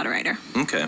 moderator. Okay.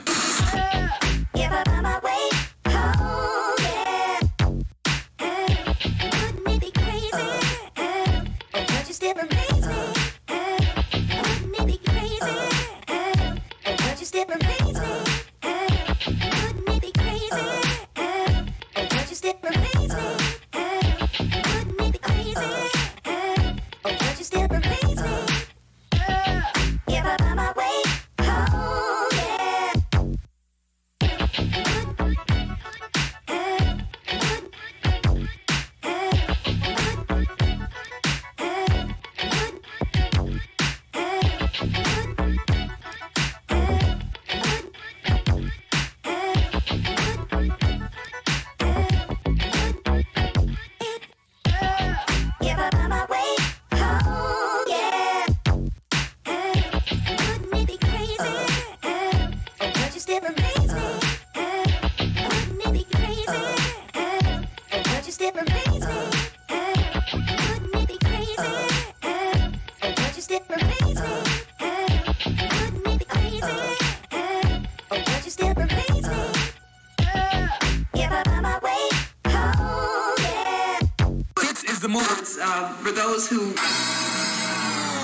For those who...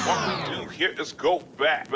What we do here is go back.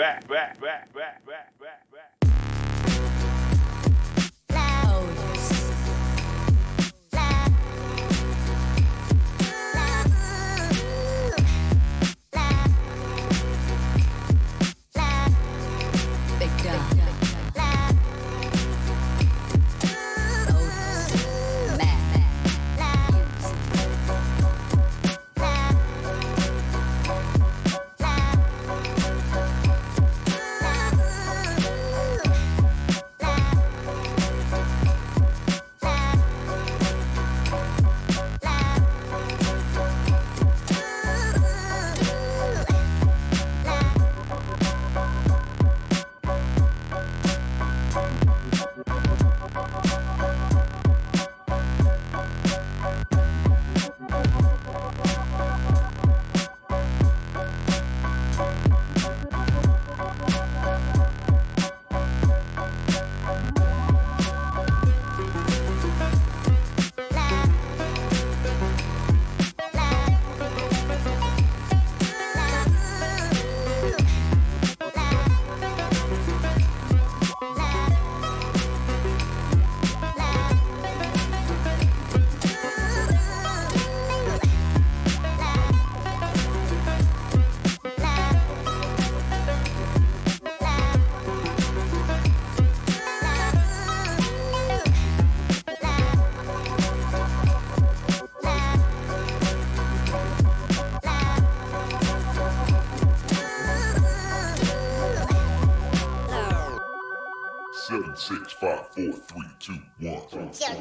Seven, 6, 5, 4, 3, 2, 1. You'll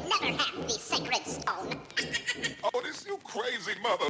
never have the sacred stone. Oh, this you crazy mother...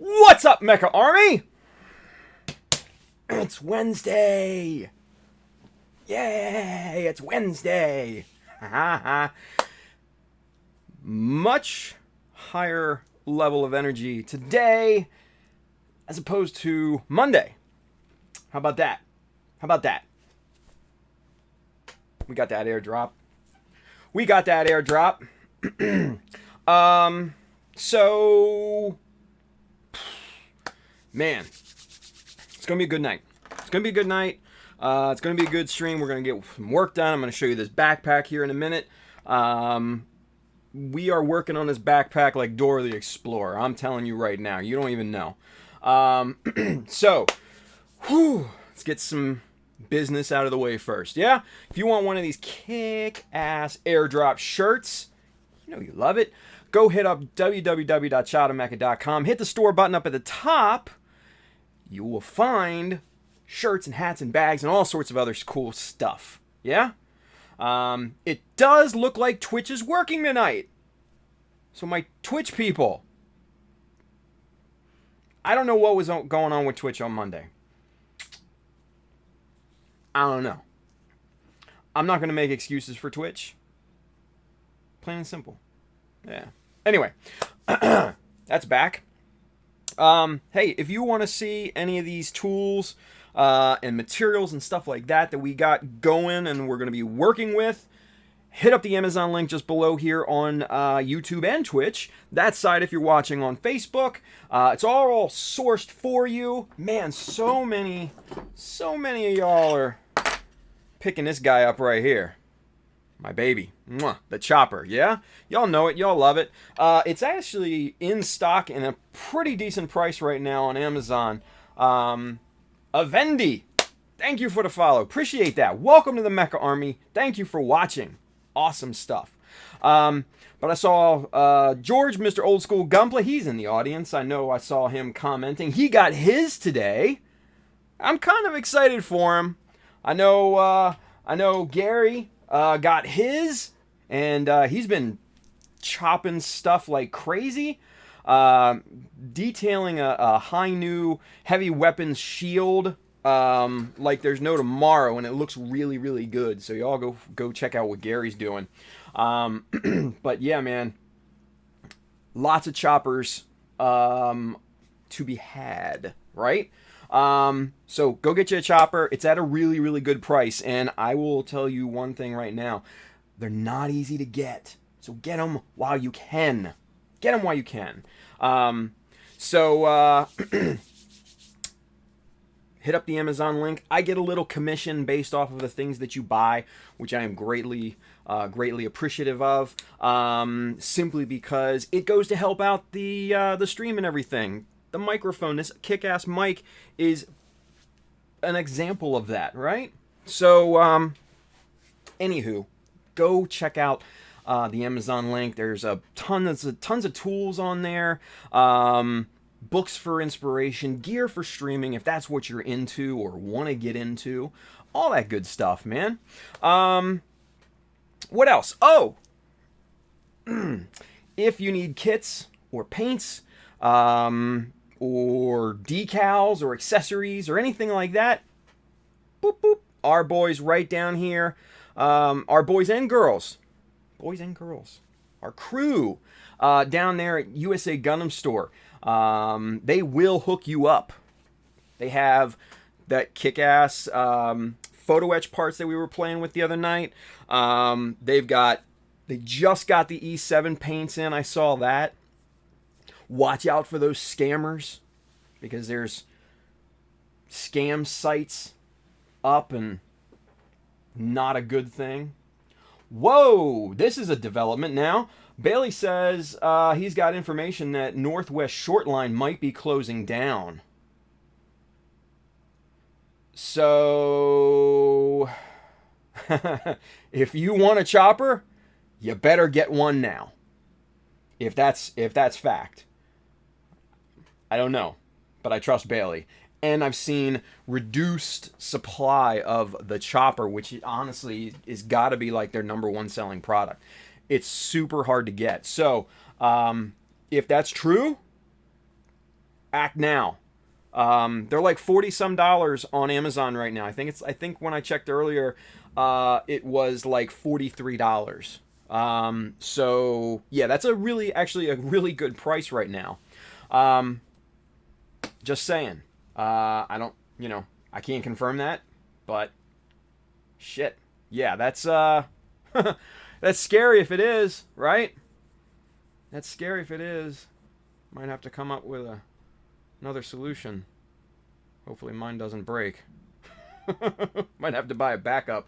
What's up, Mecha Army? It's Wednesday. Yay, it's Wednesday. Much higher level of energy today as opposed to Monday. How about that? How about that? We got that airdrop. We got that airdrop. So man, it's going to be a good night. It's going to be a good night. It's going to be a good stream. We're going to get some work done. I'm going to show you this backpack here in a minute. We are working on this backpack like Dora the Explorer. I'm telling you right now. You don't even know. So, let's get some business out of the way first. Yeah? If you want one of these kick-ass airdrop shirts, you know you love it. Go hit up www.childofmecha.com. Hit the store button up at the top. You will find shirts and hats and bags and all sorts of other cool stuff. Yeah? It does look like Twitch is working tonight. So my Twitch people, I don't know what was going on with Twitch on Monday. I don't know. I'm not going to make excuses for Twitch. Plain and simple. Yeah. Anyway, that's back. Hey, if you want to see any of these tools and materials and stuff like that we got going and we're going to be working with, hit up the Amazon link just below here on YouTube and Twitch. That side if you're watching on Facebook. It's all sourced for you. Man, so many of y'all are picking this guy up right here. My baby. Mwah, the chopper, yeah? Y'all know it. Y'all love it. It's actually in stock in a pretty decent price right now on Amazon. Avendi, thank you for the follow. Appreciate that. Welcome to the Mecha Army. Thank you for watching. Awesome stuff. But I saw George, Mr. Old School Gunplay. He's in the audience. I know I saw him commenting. He got his today. I'm kind of excited for him. I know Gary got his, and he's been chopping stuff like crazy. Detailing a high new heavy weapons shield like there's no tomorrow, and it looks really, really good. So y'all go check out what Gary's doing. But yeah, man, lots of choppers to be had, right? So go get you a chopper. It's at a really, really good price, and I will tell you one thing right now: they're not easy to get. So get them while you can. Get them while you can. Hit up the Amazon link. I get a little commission based off of the things that you buy, which I am greatly appreciative of. Simply because it goes to help out the stream and everything. The microphone, this kick-ass mic, is an example of that, right? So, anywho, go check out the Amazon link. There's tons of tools on there. Books for inspiration, gear for streaming, if that's what you're into or want to get into. All that good stuff, man. What else? Oh! If you need kits or paints, or decals or accessories or anything like that, boop, boop. Our boys right down here. Our boys and girls. Our crew down there at USA Gundam Store. They will hook you up. They have that kick-ass photo etch parts that we were playing with the other night. They just got the E7 paints in. I saw that. Watch out for those scammers, because there's scam sites up and not a good thing. Whoa, this is a development now. Bailey says he's got information that Northwest Shortline might be closing down. So, if you want a chopper, you better get one now. If that's fact. I don't know, but I trust Bailey. And I've seen reduced supply of the chopper, which honestly is got to be like their #1 selling product. It's super hard to get. So, if that's true, act now. They're like $40-some on Amazon right now. I think when I checked earlier, it was like $43. So yeah, that's actually a really good price right now. Just saying. I don't, I can't confirm that, but shit. Yeah, that's that's scary if it is, right? That's scary if it is. Might have to come up with a another solution. Hopefully mine doesn't break. Might have to buy a backup.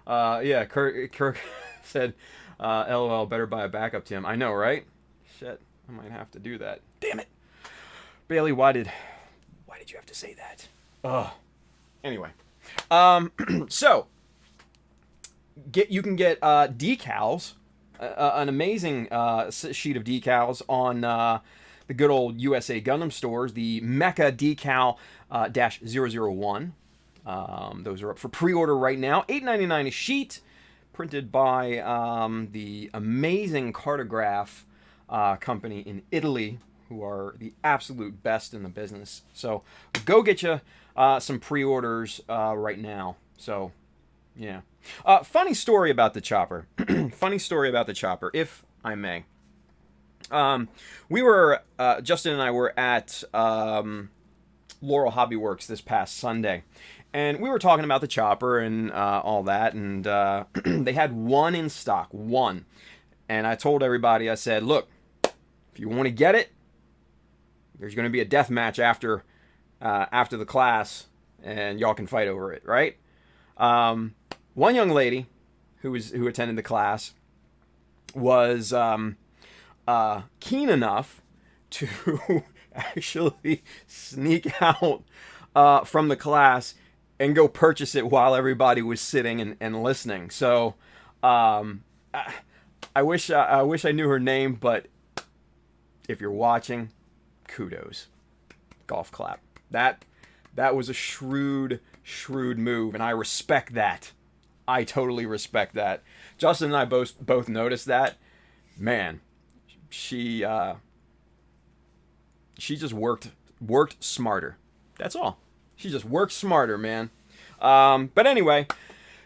Yeah, Kirk said, LOL, better buy a backup, Tim. I know, right? Shit, I might have to do that. Damn it. Bailey, why did you have to say that? Ugh. Anyway. So, you can get decals, an amazing sheet of decals on the good old USA Gundam stores, the Mecha Decal -001. Those are up for pre-order right now. $8.99 a sheet, printed by the amazing Cartograph company in Italy, who are the absolute best in the business. So go get you some pre-orders right now. So, yeah. Funny story about the chopper. Funny story about the chopper, if I may. We were, Justin and I were at Laurel Hobby Works this past Sunday. And we were talking about the chopper and all that. And they had one in stock. One. And I told everybody, I said, look, if you want to get it, there's going to be a death match after the class. And y'all can fight over it, right? One young lady who attended the class was keen enough to actually sneak out from the class and go purchase it while everybody was sitting and listening. So I wish I knew her name, but if you're watching, kudos, golf clap. That was a shrewd move, and I respect that. I totally respect that. Justin and I both noticed that. Man, she just worked smarter. That's all. She just worked smarter, man. But anyway,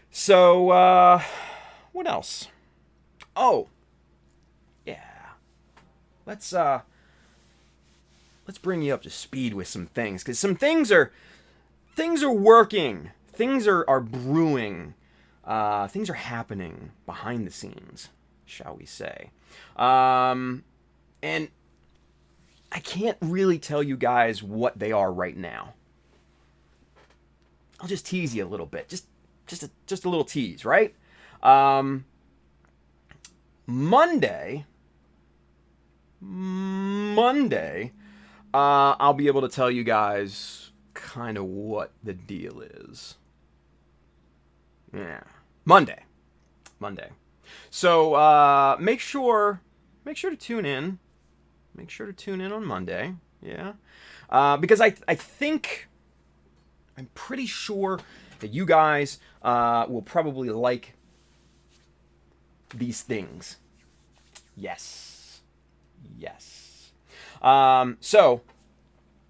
so what else? Oh, yeah. Let's bring you up to speed with some things, because some things are working. Things are brewing. Things are happening behind the scenes, shall we say. And I can't really tell you guys what they are right now. I'll just tease you a little bit. Just a little tease, right? Monday, I'll be able to tell you guys kind of what the deal is. Yeah. Monday. So, make sure to tune in. Make sure to tune in on Monday. Yeah. Because I'm pretty sure that you guys will probably like these things. Yes. So,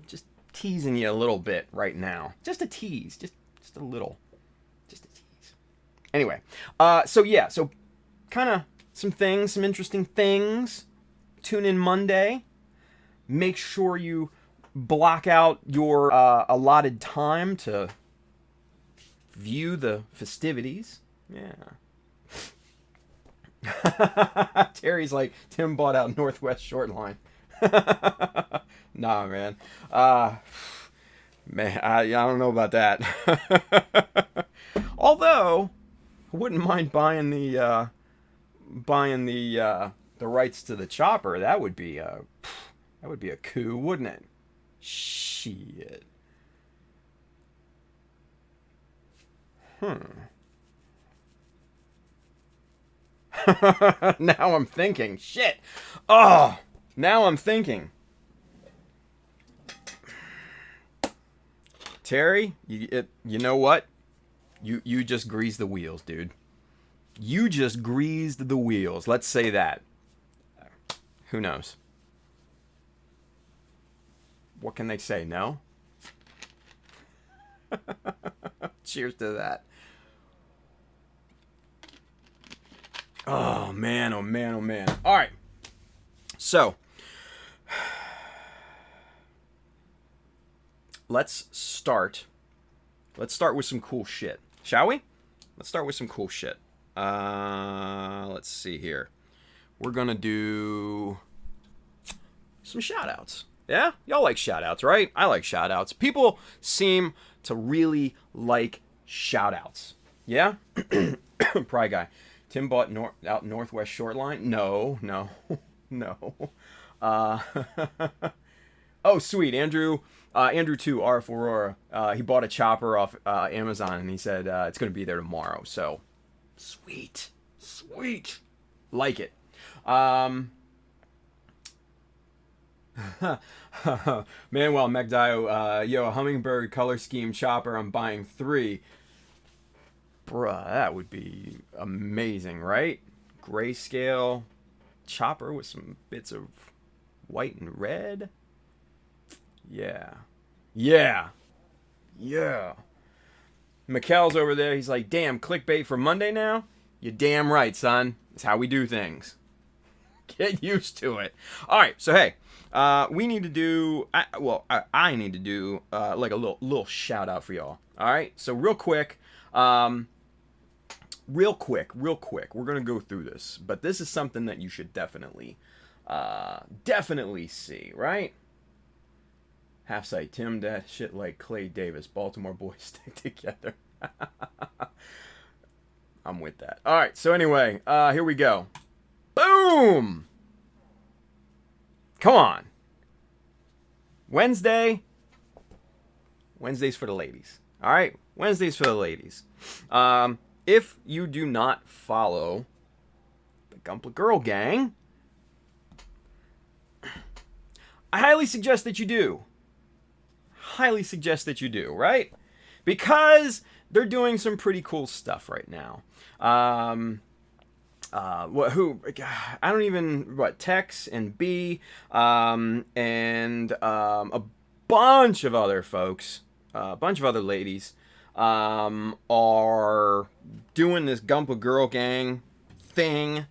just teasing you a little bit right now. Just a tease. Just a little. Just a tease. Anyway. So kind of some interesting things. Tune in Monday. Make sure you block out your allotted time to view the festivities. Yeah. Terry's like, Tim bought out Northwest Short Line. Nah, man. Man, I don't know about that. Although, I wouldn't mind buying the rights to the chopper. That would be a coup, wouldn't it? Shit. Now I'm thinking. Shit. Oh, now I'm thinking. Terry, you know what? You just greased the wheels, dude. You just greased the wheels. Let's say that. Who knows? What can they say? No? Cheers to that. Oh, man. All right. So, let's start with some cool shit. Shall we? Let's start with some cool shit. Let's see here. We're going to do some shout-outs. Yeah? Y'all like shout-outs, right? I like shout-outs. People seem to really like shout-outs. Yeah? Pry guy. Tim bought out Northwest Shortline? No. No. Uh, oh, sweet. Andrew 2, RF Aurora. He bought a chopper off Amazon, and he said it's going to be there tomorrow. So, sweet. Like it. Manuel McDio, yo, a Hummingbird color scheme chopper, I'm buying 3. Bruh, that would be amazing, right? Grayscale chopper with some bits of white and red. Yeah. Mikkel's over there. He's like, damn, clickbait for Monday now? You damn right, son. It's how we do things. Get used to it. All right, so hey, we need to do. I need to do like a little shout out for y'all. All right, so real quick, we're gonna go through this, but this is something that you should definitely see, right? Half site Tim, that shit like Clay Davis, Baltimore boys stick together. I'm with that. All right, so anyway, here we go. Boom! Come on. Wednesday's for the ladies. All right? Wednesday's for the ladies. If you do not follow the Gumpla Girl Gang, I highly suggest that you do. Right? Because they're doing some pretty cool stuff right now. Tex and B, and a bunch of other folks, a bunch of other ladies, are doing this Gumpla Girl Gang thing.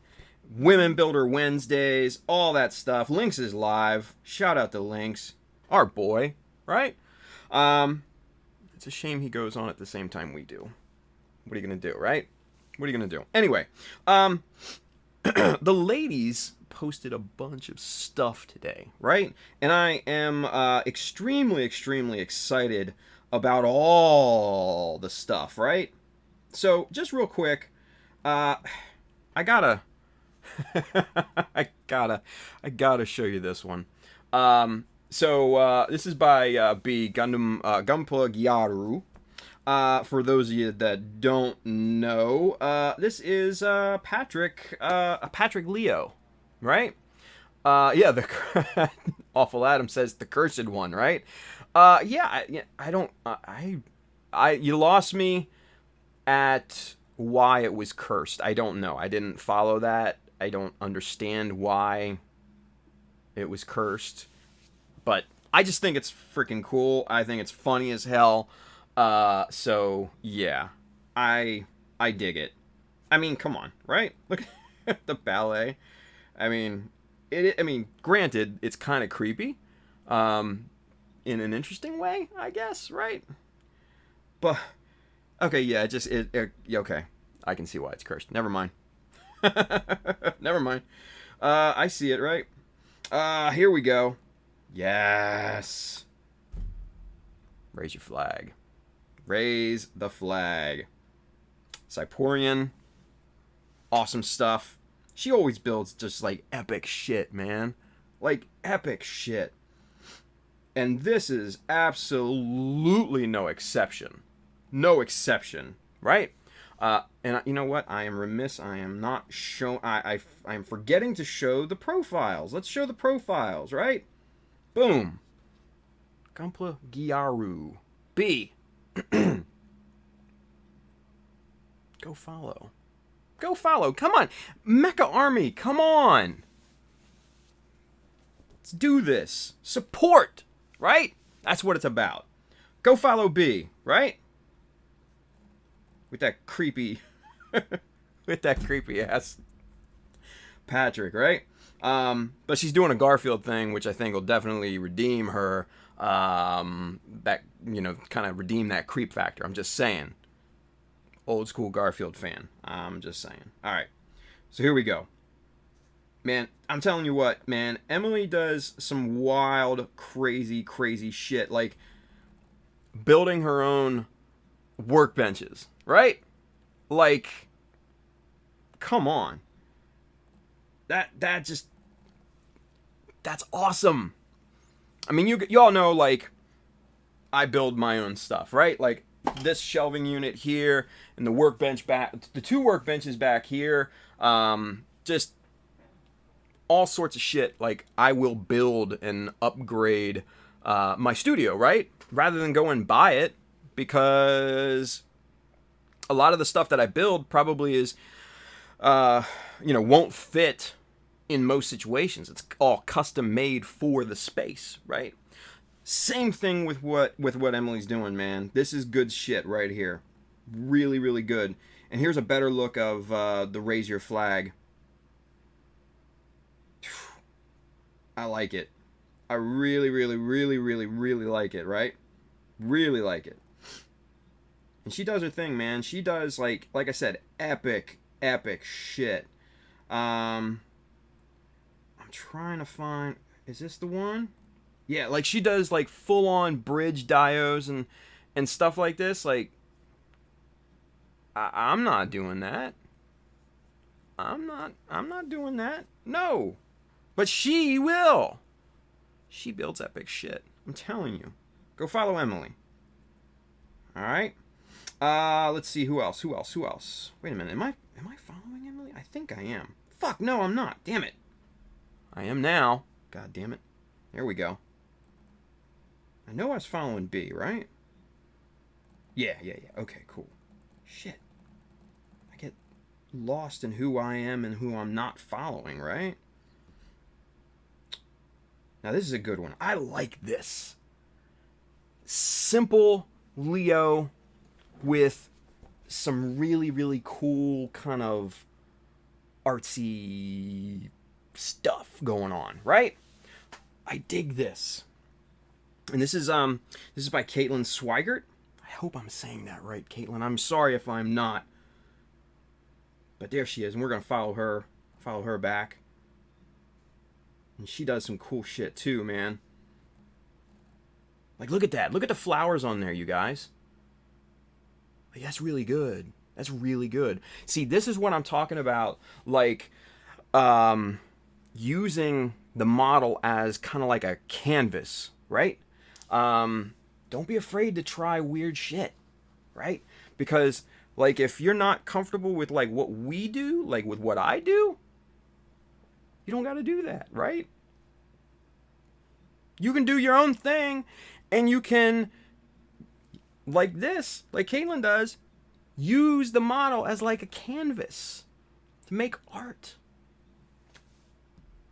Women Builder Wednesdays, all that stuff. Lynx is live. Shout out to Lynx, our boy, right? It's a shame he goes on at the same time we do. What are you gonna do, right? What are you gonna do? Anyway, the ladies posted a bunch of stuff today, right? And I am extremely excited about all the stuff, right? So just real quick, I gotta show you this one. So this is by B Gumpla Gyaru. For those of you that don't know, this is Patrick Leo, right? Yeah, the Awful Adam says the cursed one, right? You lost me at why it was cursed. I don't know. I didn't follow that. I don't understand why it was cursed, but I just think it's freaking cool. I think it's funny as hell. So yeah, I dig it. I mean, come on, right? Look at the ballet. I mean, granted, it's kind of creepy, in an interesting way, I guess, right? But okay, yeah, okay. I can see why it's cursed. Never mind. Never mind. I see it, right? Here we go. Yes. Raise your flag. Raise the flag. Cyporian. Awesome stuff. She always builds just like epic shit, man. Like epic shit. And this is absolutely no exception. No exception, right? And you know what? I am remiss. I am not show. I am forgetting to show the profiles. Let's show the profiles, right? Boom. Gumpla Gyaru. B. Go follow. Go follow. Come on. Mecha Army. Come on. Let's do this. Support. Right? That's what it's about. Go follow B. Right? With that creepy... with that creepy ass Patrick, right? But she's doing a Garfield thing, which I think will definitely redeem her. That, kind of redeem that creep factor. I'm just saying. Old school Garfield fan. I'm just saying. All right. So here we go. Man, I'm telling you what, man, Emily does some wild, crazy, crazy shit. Like, building her own workbenches, right? Like, come on. That's awesome. I mean, you all know, like, I build my own stuff, right? Like, this shelving unit here, and the workbench back, the 2 workbenches back here, just all sorts of shit. Like, I will build and upgrade my studio, right? Rather than go and buy it, because a lot of the stuff that I build probably is, won't fit in most situations. It's all custom made for the space, right? Same thing with what Emily's doing, man. This is good shit right here. Really, really good. And here's a better look of the Raise Your Flag. I like it. I really, really, really, really, really like it, right? Really like it. And she does her thing, man. She does, like I said, epic shit. I'm trying to find... Is this the one? Yeah, like, she does, like, full-on bridge diodes and stuff like this. Like, I'm not doing that. I'm not doing that. No. But she will. She builds epic shit. I'm telling you. Go follow Emily. Alright? Let's see, who else? Wait a minute, am I following Emily? I think I am. Fuck, no, I'm not. Damn it. I am now. God damn it. There we go. I know I was following B, right? Yeah. Okay, cool. Shit. I get lost in who I am and who I'm not following, right? Now, this is a good one. I like this. Simple Leo with some really, really cool kind of artsy stuff going on, right? I dig this. And this is by Caitlin Swigert. I hope I'm saying that right, Caitlin. I'm sorry if I'm not. But there she is, and we're gonna follow her back. And she does some cool shit too, man. Like, look at that. Look at the flowers on there, you guys. Like, that's really good. That's really good. See, this is what I'm talking about. Like, using the model as kind of like a canvas, right? Don't be afraid to try weird shit, right? Because, like, if you're not comfortable with, like, what we do, like, with what I do, you don't got to do that, right? You can do your own thing, and you can, like this, like Caitlin does, use the model as like a canvas to make art.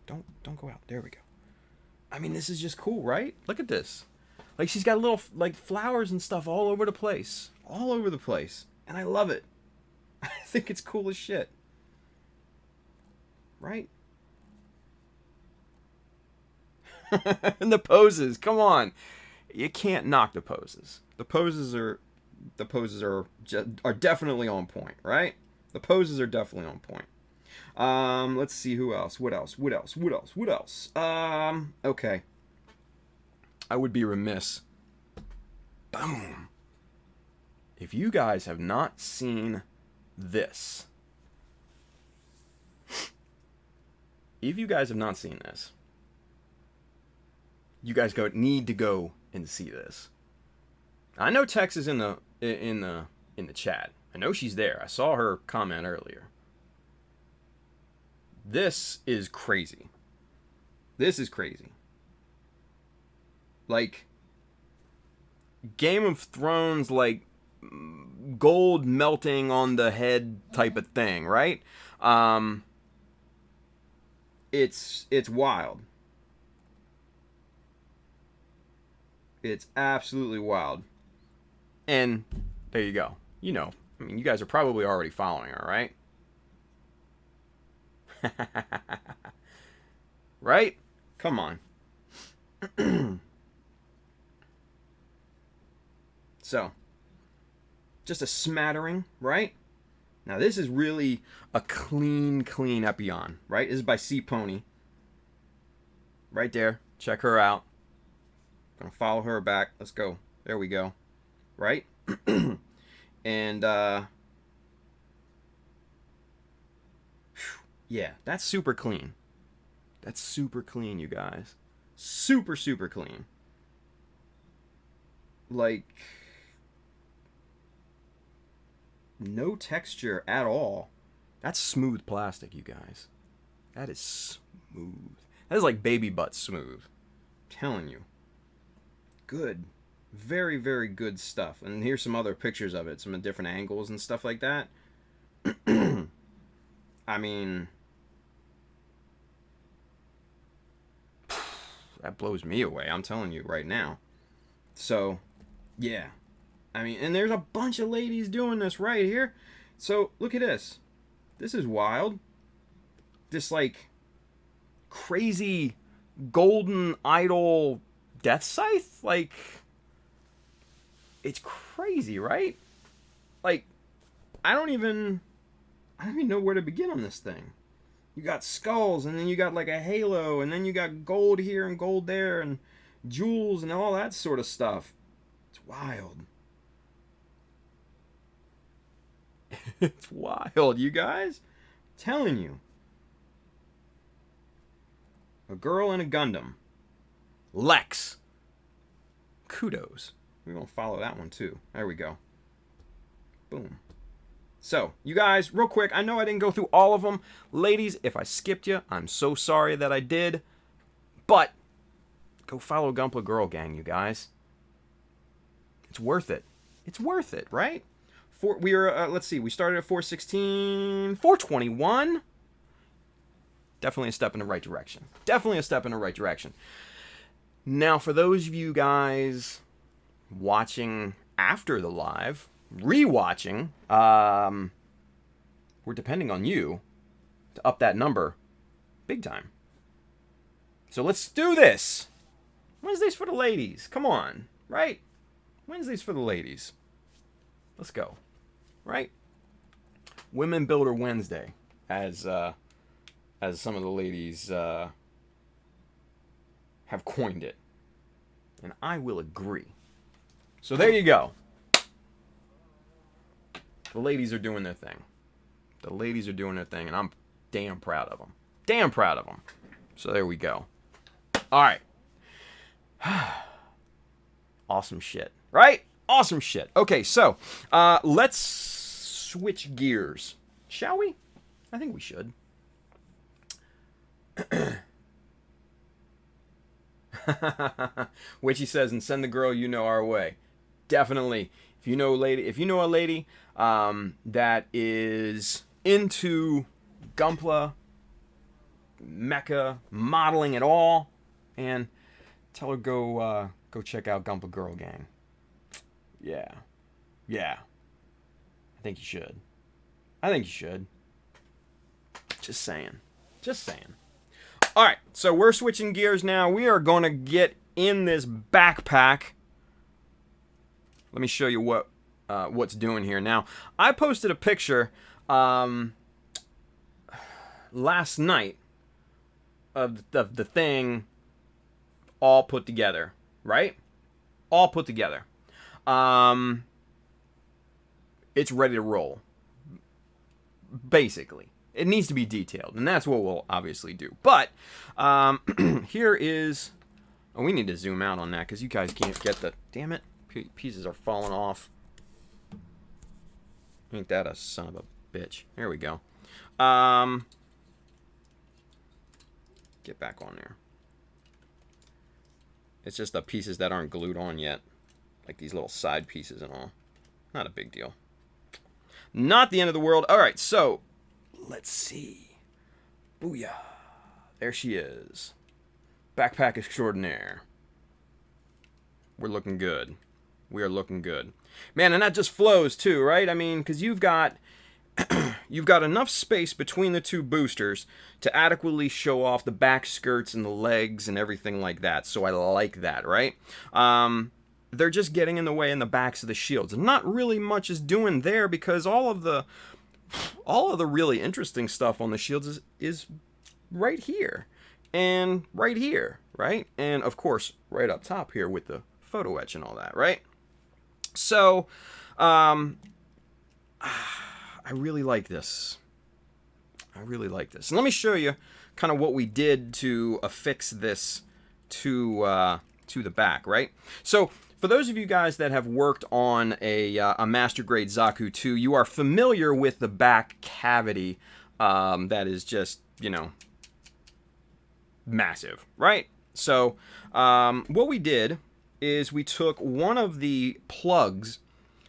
Don't go out. There we go. I mean, this is just cool, right? Look at this. Like, she's got little, like, flowers and stuff all over the place. All over the place. And I love it. I think it's cool as shit. Right? And the poses, come on. You can't knock the poses. The poses are definitely on point, right? The poses are definitely on point. Let's see who else. What else? Okay. I would be remiss. Boom. If you guys have not seen this. If you guys have not seen this, you guys need to go and see this. I know Tex is in the chat. I know she's there. I saw her comment earlier. This is crazy. This is crazy. Like, Game of Thrones, like, gold melting on the head type of thing, right? It's wild. It's absolutely wild. And there you go. You know, I mean, you guys are probably already following her, right? Right? Come on. So, just a smattering, right? Now, this is really a clean Epion, right? This is by C Pony. Right there. Check her out. Gonna follow her back. Let's go. There we go. Right? And, yeah, that's super clean. That's super clean, you guys. Super clean. Like, no texture at all. That's smooth plastic, you guys. That is smooth. That is like baby butt smooth. I'm telling you. Good. Very good stuff. And here's some other pictures of it. Some different angles and stuff like that. I mean, that blows me away. I'm telling you right now. So, yeah. I mean, and there's a bunch of ladies doing this right here. So, look at this. This is wild. This, like, crazy golden idol death scythe. Like, it's crazy, right? Like, I don't even know where to begin on this thing. You got skulls, and then you got like a halo, and then you got gold here and gold there, and jewels and all that sort of stuff. It's wild. It's wild, you guys. I'm telling you. A girl and a Gundam. Lex. Kudos. We're going to follow that one too. There we go. Boom. So, you guys, real quick, I know I didn't go through all of them. Ladies, if I skipped you, I'm so sorry that I did. But, go follow Gunpla Girl Gang, you guys. It's worth it. It's worth it, right? Let's see, we started at 416, 421. Definitely a step in the right direction. Definitely a step in the right direction. Now, for those of you guys watching after the live, rewatching, we're depending on you to up that number big time. So let's do this. Wednesdays for the ladies. Come on, right? Wednesdays for the ladies. Let's go. Right? Women Builder Wednesday, as some of the ladies have coined it. And I will agree. So there you go. The ladies are doing their thing. The ladies are doing their thing, and I'm damn proud of them. Damn proud of them. So there we go. All right. Awesome shit. Right? Awesome shit. Okay, so let's switch gears. Shall we? I think we should. Witchy says, and send the girl you know our way. Definitely. If you know a lady that is into Gunpla, Mecha, modeling at all, and tell her go check out Gunpla Girl Gang. Yeah. I think you should. Just saying. All right, so we're switching gears now. We are going to get in this backpack. Let me show you what's doing here. Now, I posted a picture last night of the thing all put together, right? All put together. It's ready to roll. Basically. It needs to be detailed, and that's what we'll obviously do. But here is... Oh, we need to zoom out on that, because you guys can't get the... Damn it. Pieces are falling off. Ain't that a son of a bitch. There we go. Get back on there. It's just the pieces that aren't glued on yet. Like these little side pieces and all. Not a big deal. Not the end of the world. Alright, so... Let's see. Booyah. There she is. Backpack extraordinaire. We're looking good. We are looking good. Man, and that just flows too, right? I mean, because you've got enough space between the two boosters to adequately show off the back skirts and the legs and everything like that. So I like that, right? They're just getting in the way in the backs of the shields. And not really much is doing there because all of the all of the really interesting stuff on the shields is right here and right here, right? And of course, right up top here with the photo etch and all that, right? So, I really like this. I really like this. And let me show you kind of what we did to affix this to the back, right? So, for those of you guys that have worked on a Master Grade Zaku 2, you are familiar with the back cavity that is just, you know, massive, right? So, what we did is we took one of the plugs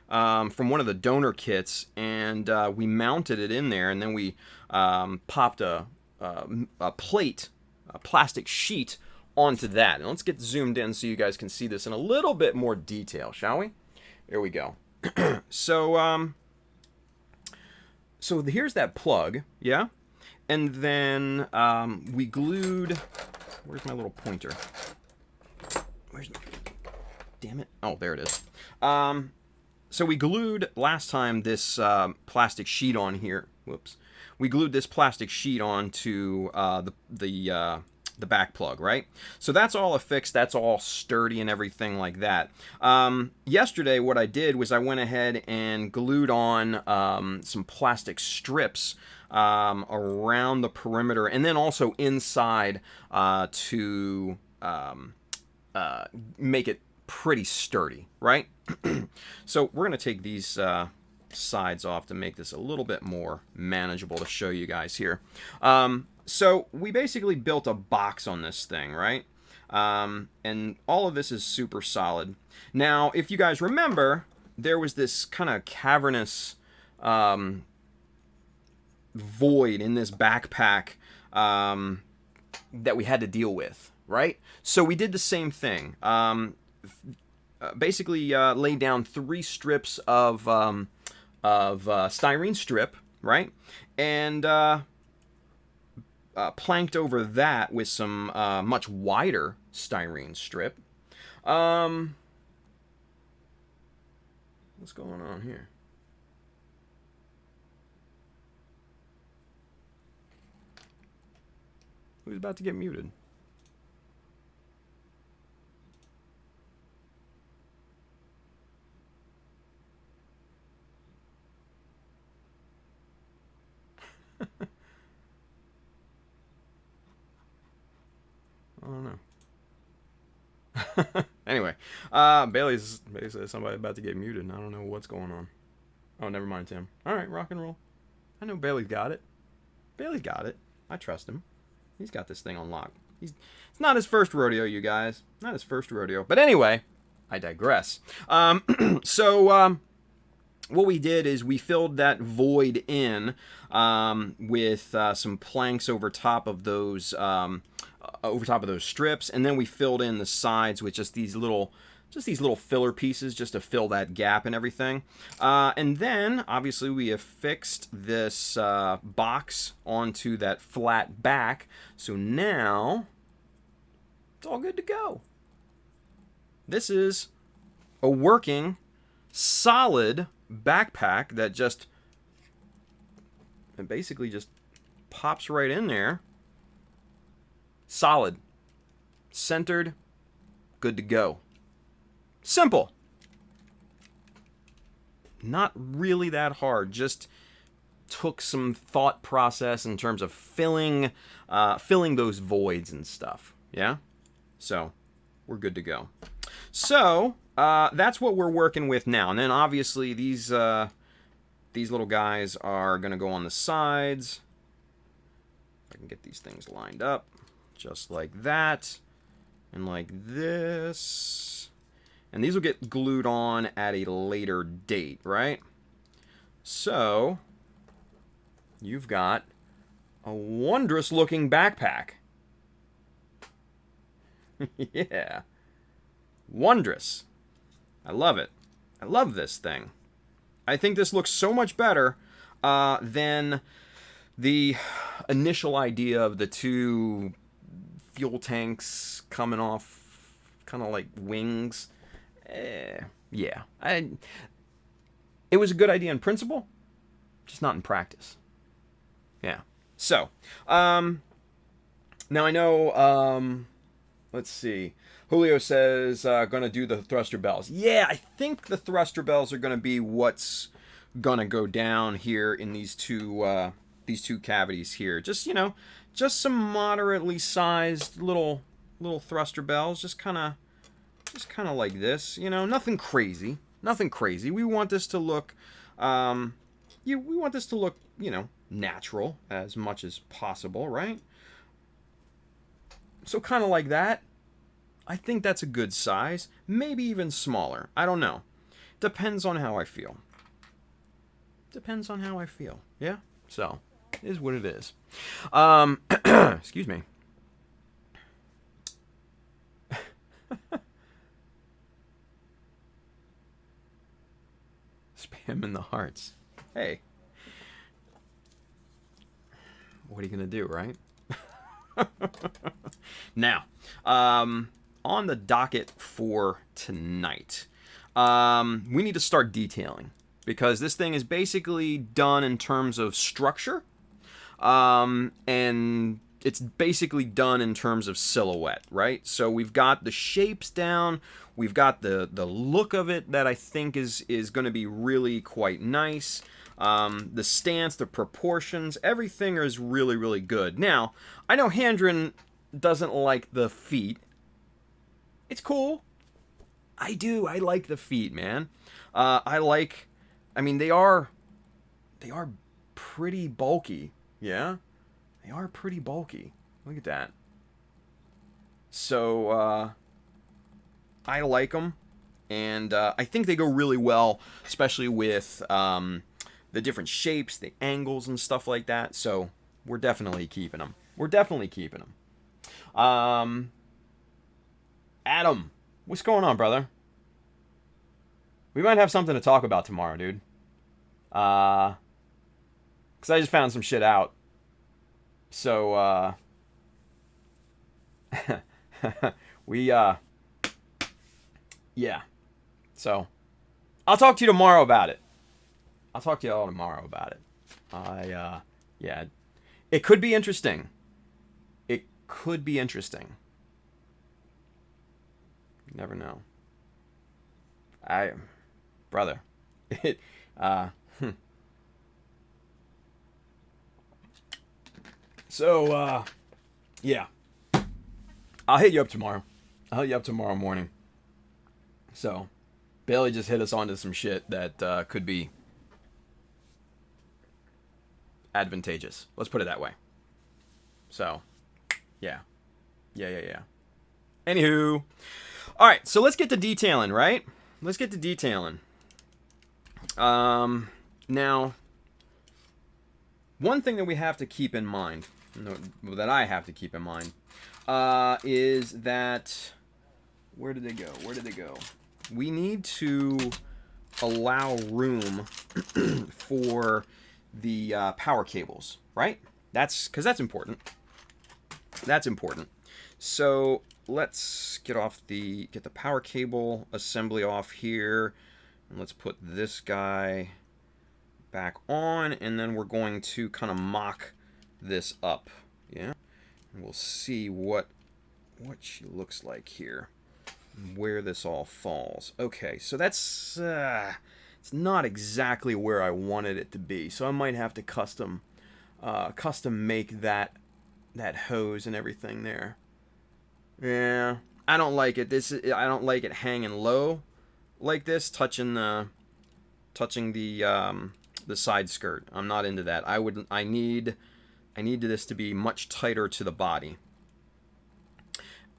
from one of the donor kits, and we mounted it in there, and then we popped a plate, a plastic sheet onto that. And let's get zoomed in so you guys can see this in a little bit more detail, shall we? There we go. So here's that plug, yeah? And then we glued... Where's my little pointer? Where's my... Damn it. Oh, there it is. So we glued last time this plastic sheet on here. Whoops. We glued this plastic sheet onto the back plug, right? So that's all affixed, that's all sturdy and everything like that. Yesterday, what I did was I went ahead and glued on some plastic strips around the perimeter, and then also inside to make it pretty sturdy, right? So we're going to take these sides off to make this a little bit more manageable to show you guys here. So we basically built a box on this thing, right? And all of this is super solid. Now, if you guys remember, there was this kind of cavernous void in this backpack that we had to deal with, right? So we did the same thing. Basically laid down 3 strips of styrene strip, right? And planked over that with some much wider styrene strip. What's going on here? Who's about to get muted? I don't know. Anyway, Bailey says somebody about to get muted, and I don't know what's going on. Oh, never mind, Tim. All right, rock and roll. I know Bailey's got it. Bailey's got it. I trust him. He's got this thing on lock. It's not his first rodeo, you guys. Not his first rodeo. But anyway, I digress. What we did is we filled that void in with some planks over top of those strips, and then we filled in the sides with just these little filler pieces just to fill that gap and everything. And then obviously we affixed this box onto that flat back, so now it's all good to go. This is a working, solid backpack that just basically just pops right in there. Solid, centered, good to go. Simple. Not really that hard. Just took some thought process in terms of filling those voids and stuff. Yeah? So, we're good to go. So, that's what we're working with now. And then obviously these little guys are going to go on the sides. If I can get these things lined up. Just like that. And like this. And these will get glued on at a later date, right? So, you've got a wondrous looking backpack. Yeah. Wondrous. I love it. I love this thing. I think this looks so much better than the initial idea of the 2 fuel tanks coming off kind of like wings. Yeah. It was a good idea in principle. just not in practice. Yeah. So, now I know, let's see. Julio says, gonna do the thruster bells. Yeah, I think the thruster bells are gonna be what's gonna go down here in these two cavities here. Just, just some moderately sized little thruster bells, just kind of like this, nothing crazy. We want this to look, natural as much as possible, right? So kind of like that. I think that's a good size. Maybe even smaller. I don't know. Depends on how I feel. Yeah? So, it is what it is. Excuse me. Spam in the hearts. Hey. What are you going to do, right? Now, on the docket for tonight, we need to start detailing, because this thing is basically done in terms of structure, and it's basically done in terms of silhouette, right? So we've got the shapes down, we've got the look of it that I think is going to be really quite nice. The stance, the proportions, everything is really, really good. Now, I know Handren doesn't like the feet. It's cool. I do. I like the feet, man. They are pretty bulky. Yeah? They are pretty bulky. Look at that. So, I like them. And I think they go really well, especially with the different shapes, the angles, and stuff like that. So, we're definitely keeping them. Adam, what's going on, brother? We might have something to talk about tomorrow, dude. Because I just found some shit out. So, yeah. So, I'll talk to you tomorrow about it. Yeah. It could be interesting. You never know. Brother. So, yeah. I'll hit you up tomorrow. Morning. So, Bailey just hit us onto some shit that could be advantageous. Let's put it that way. So, yeah. Anywho. Alright, so let's get to detailing, right? Now, one thing that we have to keep in mind, that I have to keep in mind, is that, where did they go? We need to allow room for the power cables, right? Because that's important. So let's get the power cable assembly off here, and let's put this guy back on, and then we're going to kind of mock this up, yeah, and we'll see what she looks like here, and where this all falls. Okay, so that's it's not exactly where I wanted it to be, so I might have to custom make that hose and everything there. Yeah, I don't like it. I don't like it hanging low like this, touching the side skirt. I'm not into that. I need this to be much tighter to the body.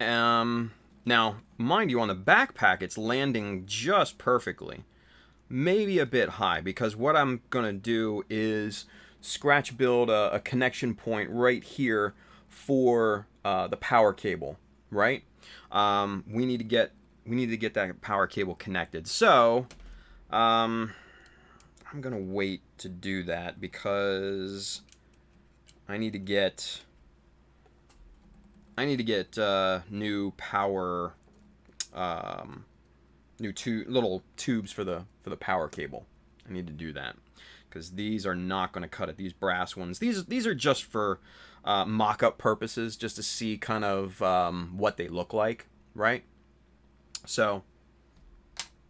Now, mind you, on the backpack, it's landing just perfectly. Maybe a bit high, because what I'm gonna do is scratch build a connection point right here for the power cable. Right? We need to get that power cable connected. So, I'm gonna wait to do that because I need to get new power, little tubes for the power cable. I need to do that. because these are not going to cut it. These brass ones. These are just for mock-up purposes, just to see kind of what they look like, right? So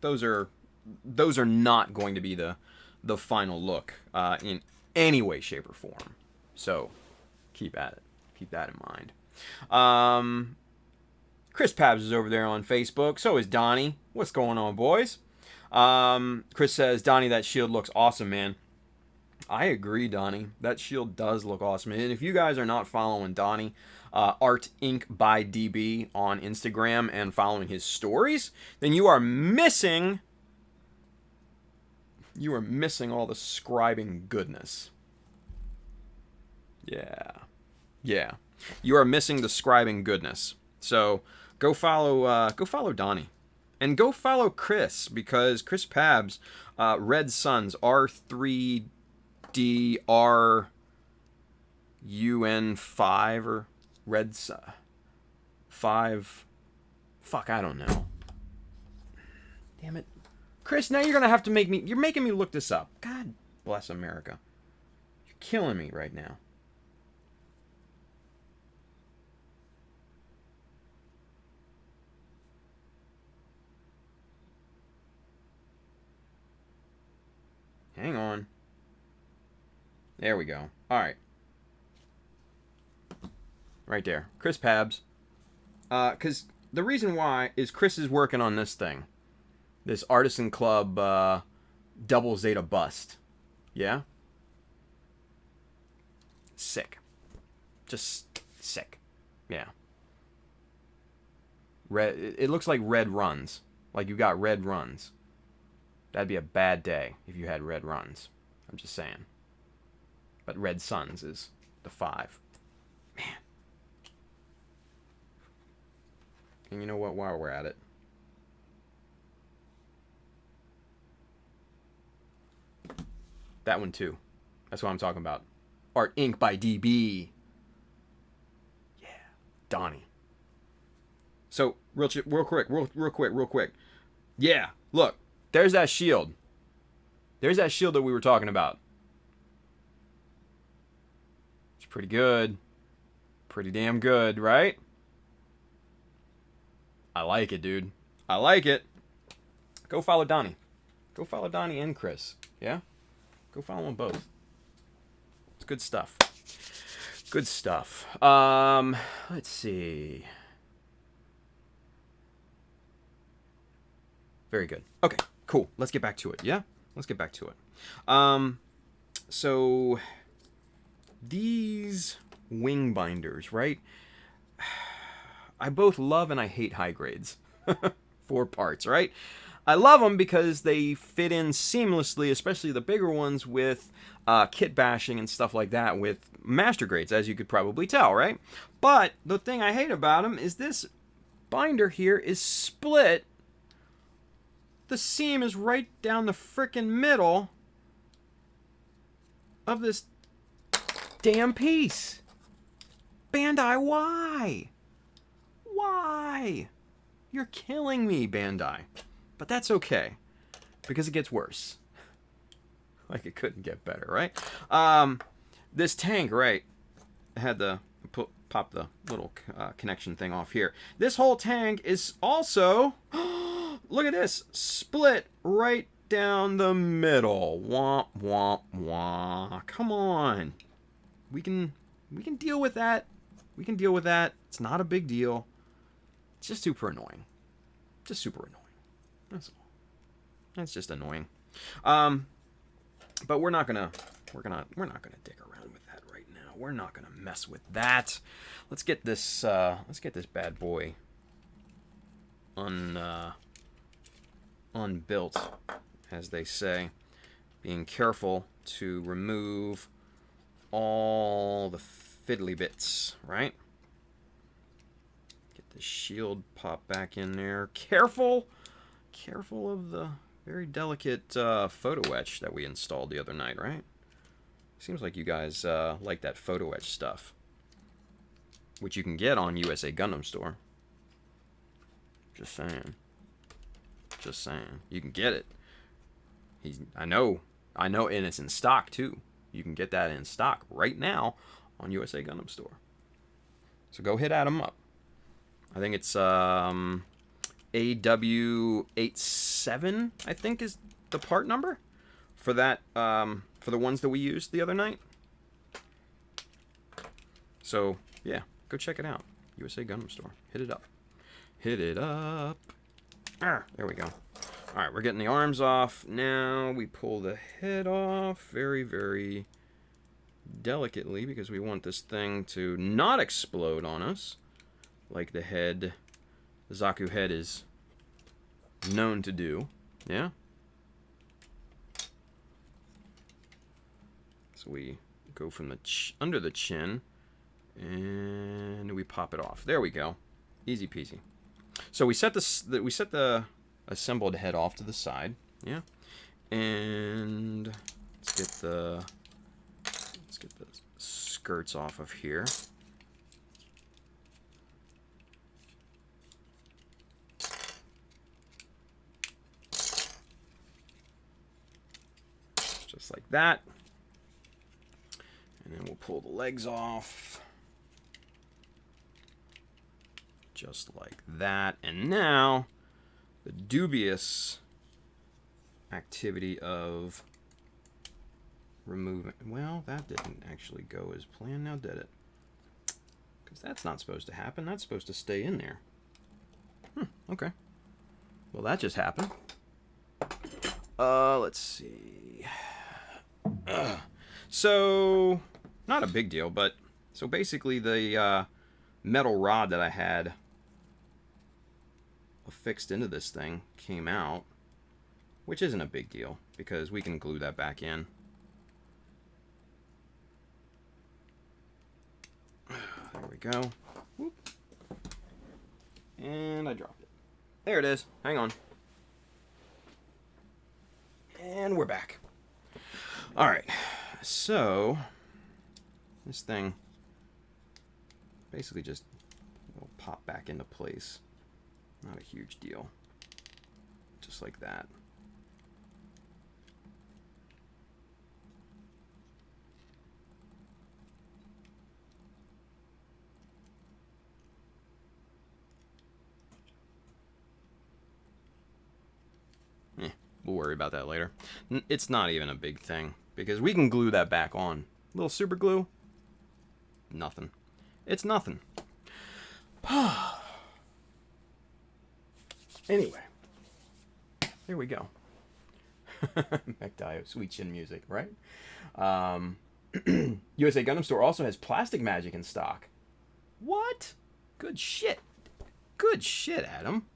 those are not going to be the final look in any way, shape, or form. So keep at it. Keep that in mind. Chris Pabs is over there on Facebook. So is Donnie. What's going on, boys? Chris says, Donnie, that shield looks awesome, man. I agree, Donnie. That shield does look awesome. And if you guys are not following Donnie, Art Inc. by DB on Instagram and following his stories, then you are missing all the scribing goodness. Yeah. You are missing the scribing goodness. So go follow Donnie. And go follow Chris, because Chris Pabs, Red Suns, R3DR UN5 or Red 5. Fuck, I don't know. Damn it. Chris, now you're going to have to you're making me look this up. God bless America. You're killing me right now. Hang on. There we go. All right. Right there. Chris Pabs. Because the reason why is Chris is working on this thing. This Artisan Club double Zeta bust. Yeah? Sick. Just sick. Yeah. Red. It looks like red runs. Like you got red runs. That'd be a bad day if you had red runs. I'm just saying. But Red Suns is the 5. Man. And you know what? While we're at it. That one too. That's what I'm talking about. Art Inc. by DB. Yeah. Donnie. So, real quick. Yeah. Look. There's that shield. There's that shield that we were talking about. It's pretty good. Pretty damn good, right? I like it, dude. I like it. Go follow Donnie. Go follow Donnie and Chris. Yeah? Go follow them both. It's good stuff. Good stuff. Let's see. Very good. Okay. Cool. Let's get back to it. Yeah? Let's get back to it. So these wing binders, right? I both love and I hate high grades. 4 parts, right? I love them because they fit in seamlessly, especially the bigger ones with kit bashing and stuff like that with master grades, as you could probably tell, right? But the thing I hate about them is this binder here is split. The seam is right down the frickin' middle of this damn piece. Bandai, why? Why? You're killing me, Bandai. But that's okay, because it gets worse. Like it couldn't get better, right? This tank, right, had the pop the little connection thing off here. This whole tank is also... Look at this. Split right down the middle. Womp, womp, womp. Come on. We can deal with that. We can deal with that. It's not a big deal. It's just super annoying. Just super annoying. That's all. That's just annoying. But we're not gonna dick around with that right now. We're not gonna mess with that. Let's get this bad boy unbuilt, as they say. Being careful to remove all the fiddly bits, right? Get the shield pop back in there. Careful of the very delicate photo etch that we installed the other night, right? Seems like you guys like that photo etch stuff, which you can get on USA Gundam Store. Just saying. You can get it. I know I know, and it's in stock too. You can get that in stock right now on USA Gundam Store. So go hit Adam up. I think it's AW87, I think is the part number for that, for the ones that we used the other night. So, yeah, go check it out. USA Gundam Store. Hit it up. Hit it up. There we go. All right, we're getting the arms off. Now we pull the head off very, very delicately because we want this thing to not explode on us like the head, the Zaku head is known to do. Yeah? So we go from the under the chin and we pop it off. There we go. Easy peasy. So we set the assembled head off to the side, yeah, and let's get the skirts off of here. Just like that, and then we'll pull the legs off. Just like that. And now, the dubious activity of removing... Well, that didn't actually go as planned, now did it? Because that's not supposed to happen. That's supposed to stay in there. Okay. Well, that just happened. Let's see. So, not a big deal, but... So basically, the metal rod that I had affixed into this thing came out, which isn't a big deal because we can glue that back in. There we go. Whoop. And I dropped it. There it is. Hang on. And we're back. All right. So this thing basically just will pop back into place. Not a huge deal. Just like that. We'll worry about that later. It's not even a big thing because we can glue that back on. A little super glue. Nothing. It's nothing. Anyway, there we go. Mecha sweet chin music, right? USA Gundam Store also has Plastic Magic in stock. What? Good shit. Good shit, Adam.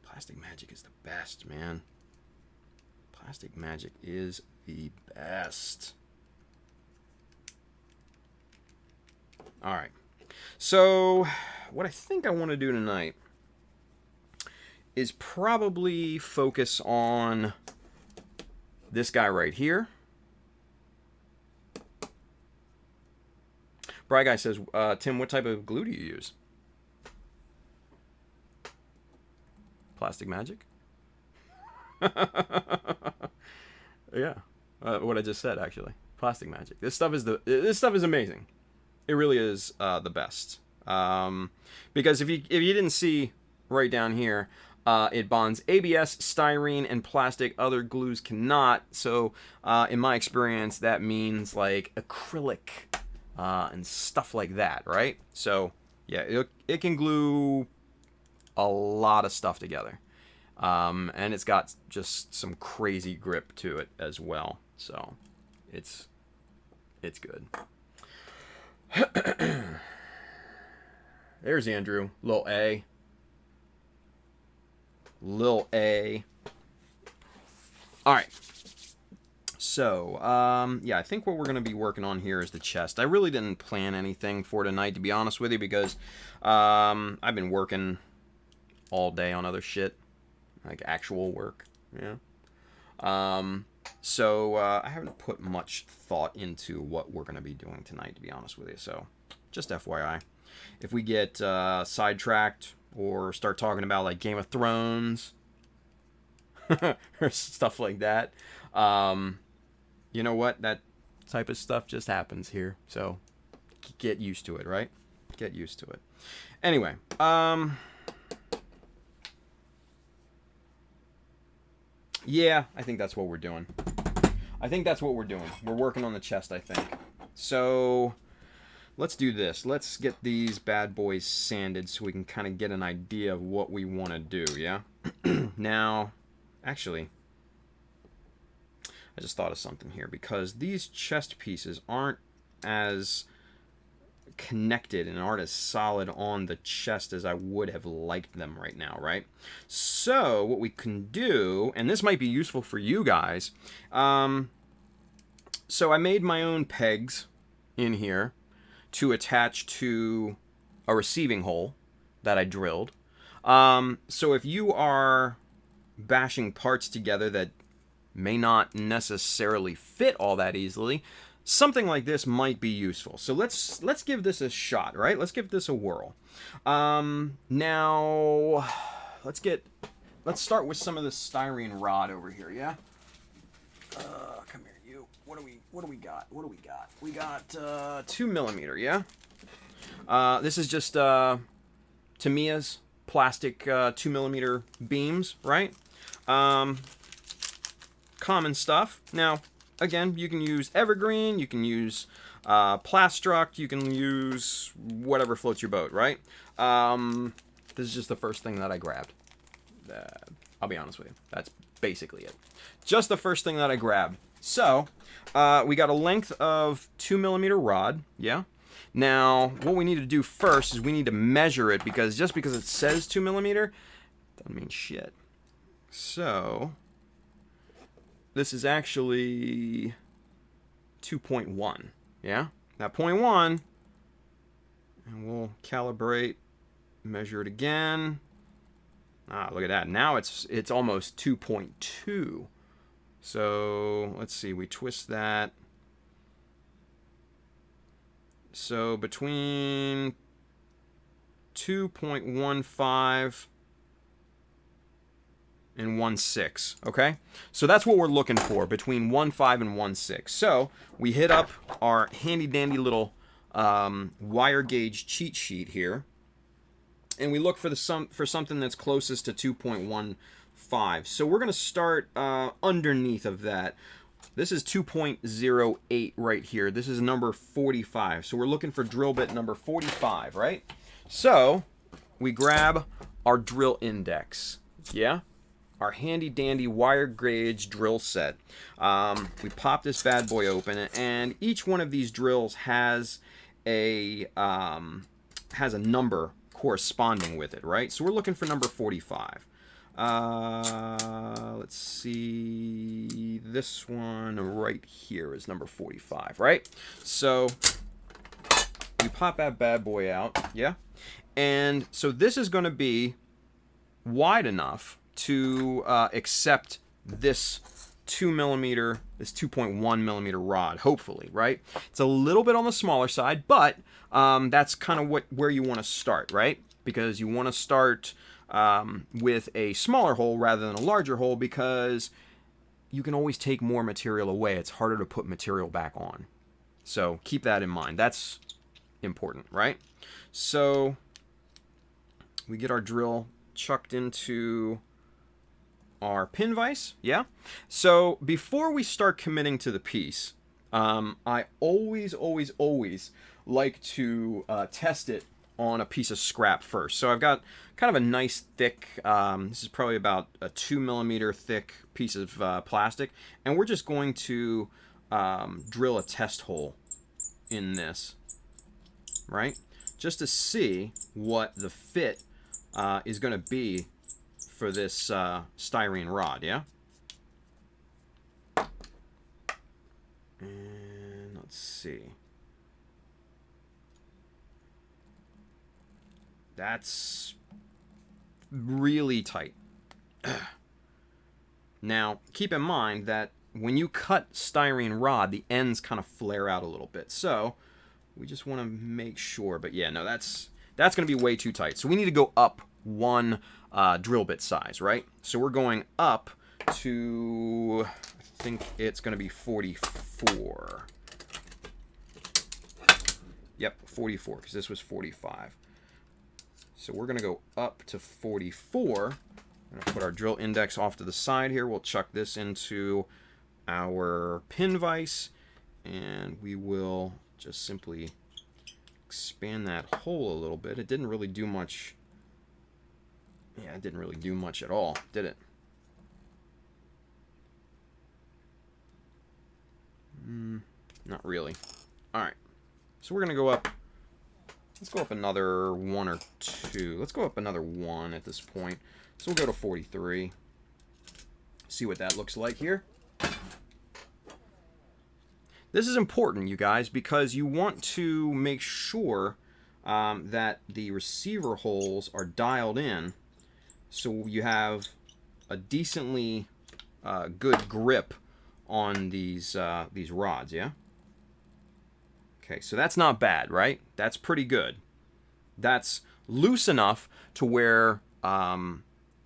Plastic Magic is the best, man. Plastic Magic is the best. All right. So, what I think I want to do tonight is probably focus on this guy right here. Bry Guy says, Tim, what type of glue do you use? Plastic Magic? Yeah. What I just said, actually. Plastic Magic. This stuff is amazing. It really is the best. Because if you didn't see right down here, it bonds ABS, styrene, and plastic. Other glues cannot. So, in my experience, that means like acrylic and stuff like that, right? So, yeah, it can glue a lot of stuff together. And it's got just some crazy grip to it as well. So, it's good. There's Andrew. Lil A. Lil A. Alright. So, yeah, I think what we're going to be working on here is the chest. I really didn't plan anything for tonight, to be honest with you, because I've been working all day on other shit. Like actual work. Yeah. So, I haven't put much thought into what we're going to be doing tonight, to be honest with you. So, just FYI. If we get sidetracked or start talking about, like, Game of Thrones, or stuff like that. You know what? That type of stuff just happens here. So get used to it, right? Get used to it. Anyway, yeah, I think that's what we're doing. We're working on the chest, I think. So let's do this. Let's get these bad boys sanded so we can kind of get an idea of what we want to do, yeah? Now, actually, I just thought of something here, because these chest pieces aren't as connected and aren't as solid on the chest as I would have liked them right now, right? So what we can do, and this might be useful for you guys, so I made my own pegs in here to attach to a receiving hole that I drilled. So if you are bashing parts together that may not necessarily fit all that easily, something like this might be useful. So let's give this a shot, right? Let's give this a whirl. Now let's start with some of this styrene rod over here, yeah? Come here, you. What do we got? We got 2mm, yeah? This is just Tamiya's plastic 2mm beams, right? Common stuff. Now, again, you can use evergreen, you can use plastruct, you can use whatever floats your boat, right? This is just the first thing that I grabbed. I'll be honest with you. That's basically it. Just the first thing that I grabbed. So, we got a length of 2mm rod, yeah? Now, what we need to do first is we need to measure it, because just because it says 2mm doesn't mean shit. So this is actually 2.1, yeah? Now 0.1, and we'll calibrate, measure it again. Look at that. Now it's almost 2.2. So let's see, we twist that. So between 2.15 and 1.6, okay? So that's what we're looking for, between 1.5 and 1.6. So we hit up our handy dandy little wire gauge cheat sheet here, and we look for something that's closest to 2.15. So we're gonna start underneath of that. This is 2.08 right here. This is number 45. So we're looking for drill bit number 45, right? So we grab our drill index, yeah? Our handy dandy wire gauge drill set. We pop this bad boy open, and each one of these drills has a number corresponding with it, right? So we're looking for number 45. Let's see, this one right here is number 45, right? So we pop that bad boy out, yeah? And so this is going to be wide enough to accept this 2mm, this 2.1mm rod, hopefully, right? It's a little bit on the smaller side, but that's kind of where you want to start, right? Because you want to start with a smaller hole rather than a larger hole, because you can always take more material away. It's harder to put material back on. So keep that in mind. That's important, right? So we get our drill chucked into our pin vise, yeah? So before we start committing to the piece, I always like to test it on a piece of scrap first. So I've got kind of a nice thick, this is probably about a 2mm thick piece of plastic, and we're just going to drill a test hole in this, right? Just to see what the fit is going to be for this styrene rod, yeah? And let's see. That's really tight. Now, keep in mind that when you cut styrene rod, the ends kind of flare out a little bit. So we just want to make sure. But yeah, no, that's going to be way too tight. So we need to go up one drill bit size, right? So we're going up to, I think it's going to be 44. Yep, 44, because this was 45. So we're going to go up to 44. We're going to put our drill index off to the side here. We'll chuck this into our pin vise, and we will just simply expand that hole a little bit. It didn't really do much. Yeah, it didn't really do much at all, did it? Not really. All right. So we're going to go up. Let's go up another 1 or 2. Let's go up another 1 at this point. So we'll go to 43. See what that looks like here. This is important, you guys, because you want to make sure that the receiver holes are dialed in so you have a decently good grip on these rods, yeah? Okay, so that's not bad, right? That's pretty good. That's loose enough to where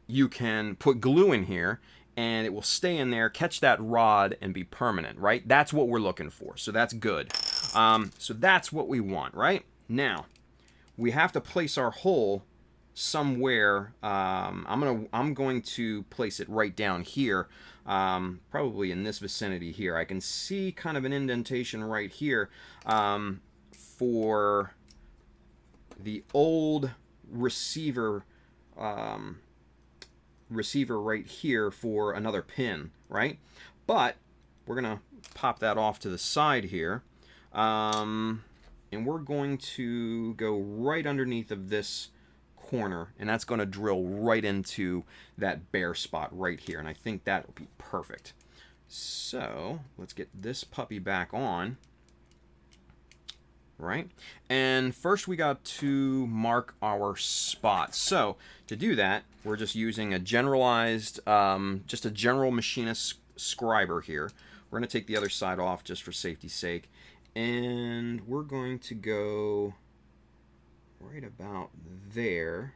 you can put glue in here and it will stay in there, catch that rod, and be permanent, right? That's what we're looking for, so that's good. So that's what we want, right? Now, we have to place our hole somewhere. I'm going to place it right down here, probably in this vicinity here. I can see kind of an indentation right here for the old receiver right here for another pin, right? But we're gonna pop that off to the side here, and we're going to go right underneath of this corner, and that's going to drill right into that bare spot right here, and I think that will be perfect. So let's get this puppy back on, right? And first we got to mark our spot. So to do that, we're just using a generalized, just a general machinist scriber here. We're going to take the other side off just for safety's sake, and we're going to go right about there,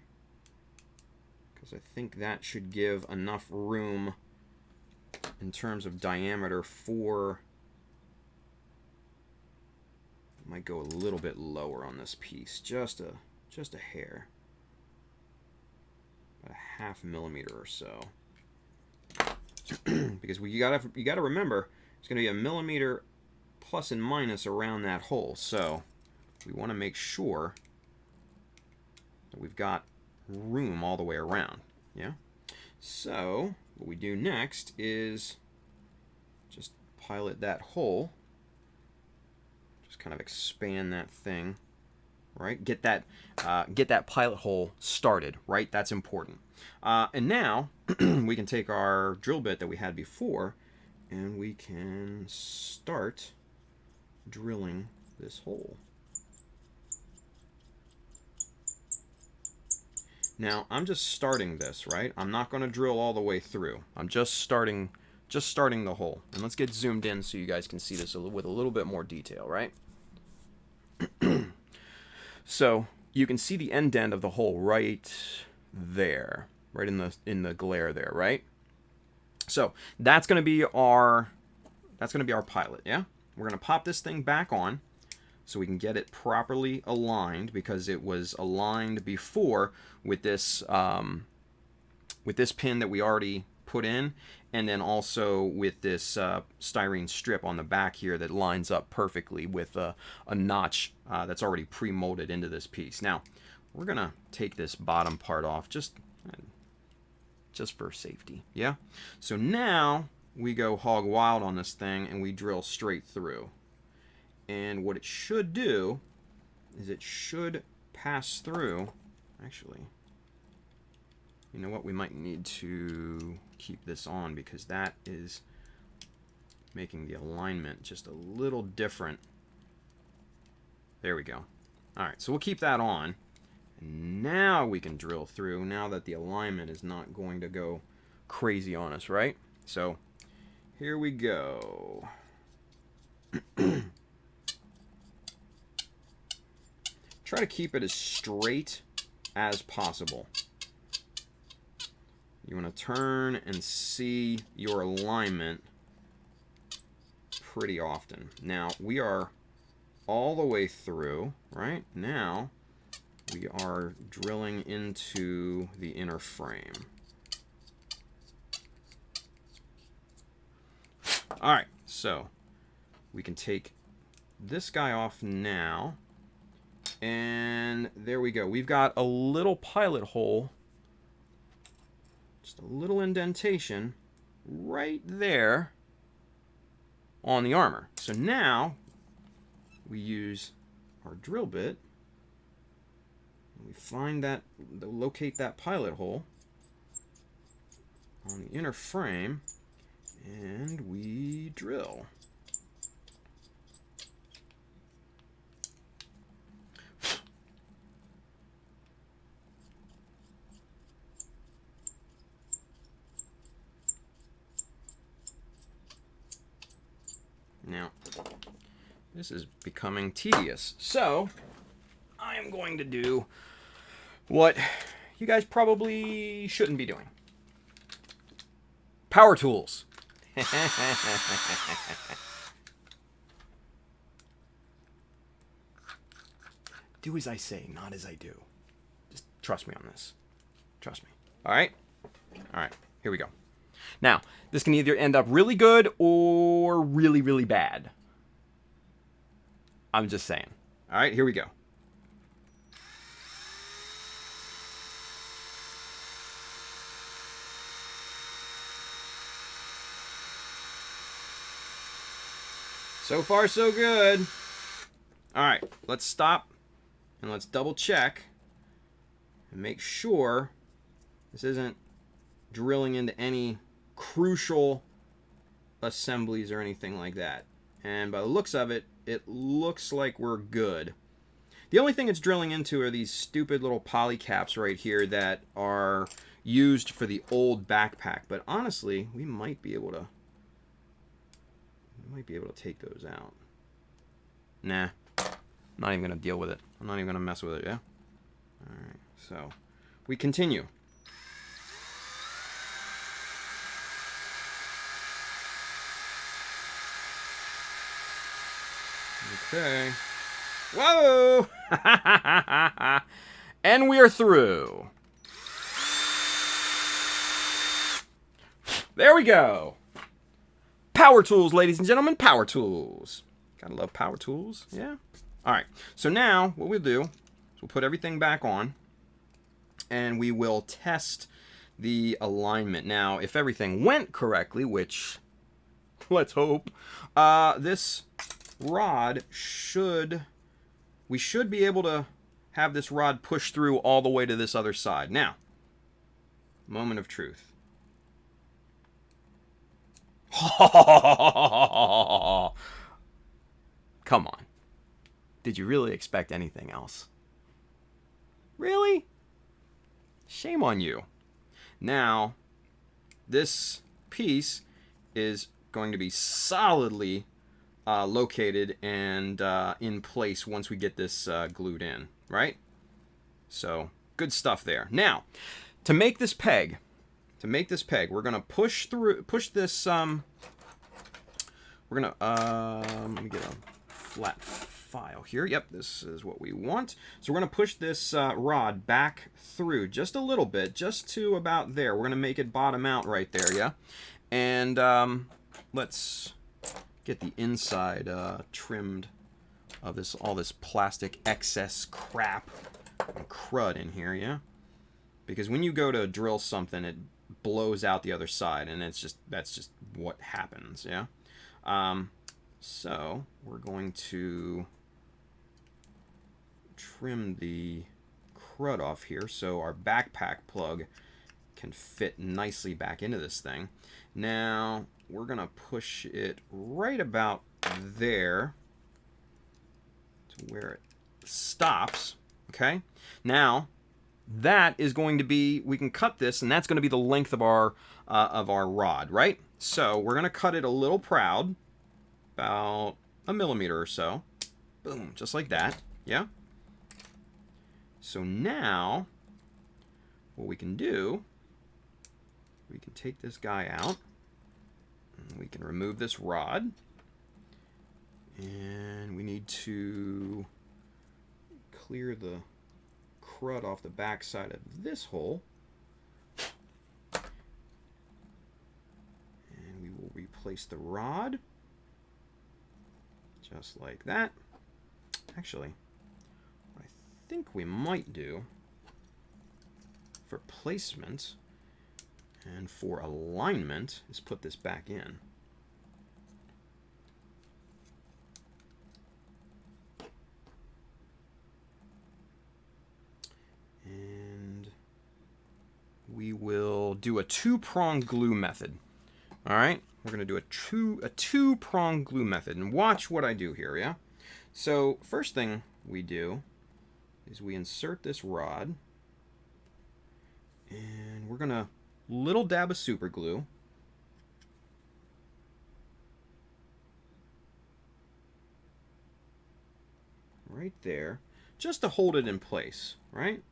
because I think that should give enough room in terms of diameter for, might go a little bit lower on this piece, just a hair, about a ½ millimeter or so, because you gotta remember it's going to be a millimeter plus and minus around that hole, so we want to make sure that we've got room all the way around, yeah? So what we do next is just pilot that hole, just kind of expand that thing, right? Get that pilot hole started, right? That's important. And now we can take our drill bit that we had before, and we can start drilling this hole. Now, I'm just starting this, right? I'm not going to drill all the way through. I'm just starting the hole. And let's get zoomed in so you guys can see this with a little bit more detail, right? So, you can see the indent of the hole right there, right in the glare there, right? So, that's going to be our pilot, yeah? We're going to pop this thing back on so we can get it properly aligned, because it was aligned before with this pin that we already put in, and then also with this styrene strip on the back here that lines up perfectly with a notch that's already pre-molded into this piece. Now, we're gonna take this bottom part off just for safety, yeah? So now we go hog wild on this thing and we drill straight through. And what it should do is it should pass through. Actually, you know what? We might need to keep this on, because that is making the alignment just a little different. There we go. All right, so we'll keep that on. And now we can drill through, now that the alignment is not going to go crazy on us, right? So here we go. Try to keep it as straight as possible. you want to turn and see your alignment pretty often. Now, we are all the way through, right? Now, we are drilling into the inner frame. All right, so we can take this guy off now. And there we go. We've got a little pilot hole, just a little indentation right there on the armor. So now we use our drill bit. We find that, locate that pilot hole on the inner frame, and we drill. Now, this is becoming tedious, so I am going to do what you guys probably shouldn't be doing. Power tools. Do as I say, not as I do. Just trust me on this. Trust me. All right? All right, here we go. Now, this can either end up really good or really, really bad. I'm just saying. All right, here we go. So far, so good. All right, let's stop and let's double check and make sure this isn't drilling into any crucial assemblies or anything like that. And by the looks of it, it looks like we're good. The only thing it's drilling into are these stupid little poly caps right here that are used for the old backpack. But honestly, we might be able to take those out. Nah, I'm not even gonna deal with it. I'm not even gonna mess with it, yeah? Alright, so we continue. Okay. Whoa! And we are through. There we go. Power tools, ladies and gentlemen. Power tools. Gotta love power tools. Yeah. All right. So now what we'll do is we'll put everything back on, and we will test the alignment. Now, if everything went correctly, which let's hope, this rod we should be able to have this rod push through all the way to this other side. Now, moment of truth. Come on. Did you really expect anything else? Really? Shame on you. Now, this piece is going to be solidly located and in place once we get this glued in, right? So, good stuff there. Now, to make this peg, we're gonna push this. We're gonna let me get a flat file here. Yep, this is what we want. So we're gonna push this rod back through just a little bit, just to about there. We're gonna make it bottom out right there, yeah. And let's get the inside trimmed of all this plastic excess crap and crud in here, yeah. Because when you go to drill something, it blows out the other side, and that's just what happens, yeah. So we're going to trim the crud off here so our backpack plug can fit nicely back into this thing. Now we're gonna push it right about there to where it stops. Okay, now that is going to be, we can cut this, and that's going to be the length of our rod, right? So we're going to cut it a little proud, about 1 millimeter or so. Boom, just like that, yeah? So now, what we can do we can take this guy out. And we can remove this rod. And we need to clear the crud off the back side of this hole. And we will replace the rod. Just like that. Actually, what I think we might do for placement and for alignment is put this back in. And we will do a two-prong glue method. All right, we're going to do a two-prong glue method, and watch what I do here, yeah? So first thing we do is we insert this rod, and we're going to little dab of super glue. Right there, just to hold it in place, right?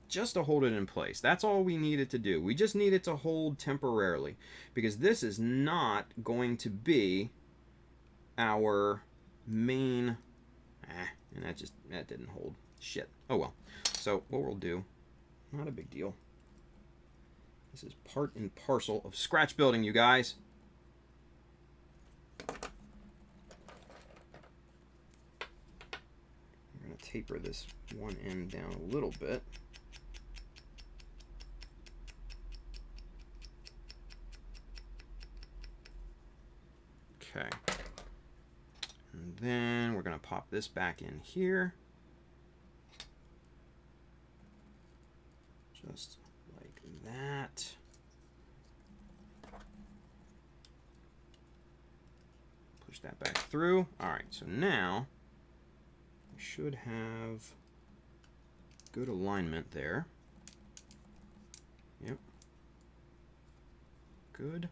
Just to hold it in place. That's all we need it to do. We just need it to hold temporarily, because this is not going to be our main... and that didn't hold. Shit. Oh well. So what we'll do, not a big deal. This is part and parcel of scratch building, you guys. I'm going to taper this one end down a little bit. Okay. And then we're going to pop this back in here. Just like that. Push that back through. Alright, so now we should have good alignment there. Yep. Good.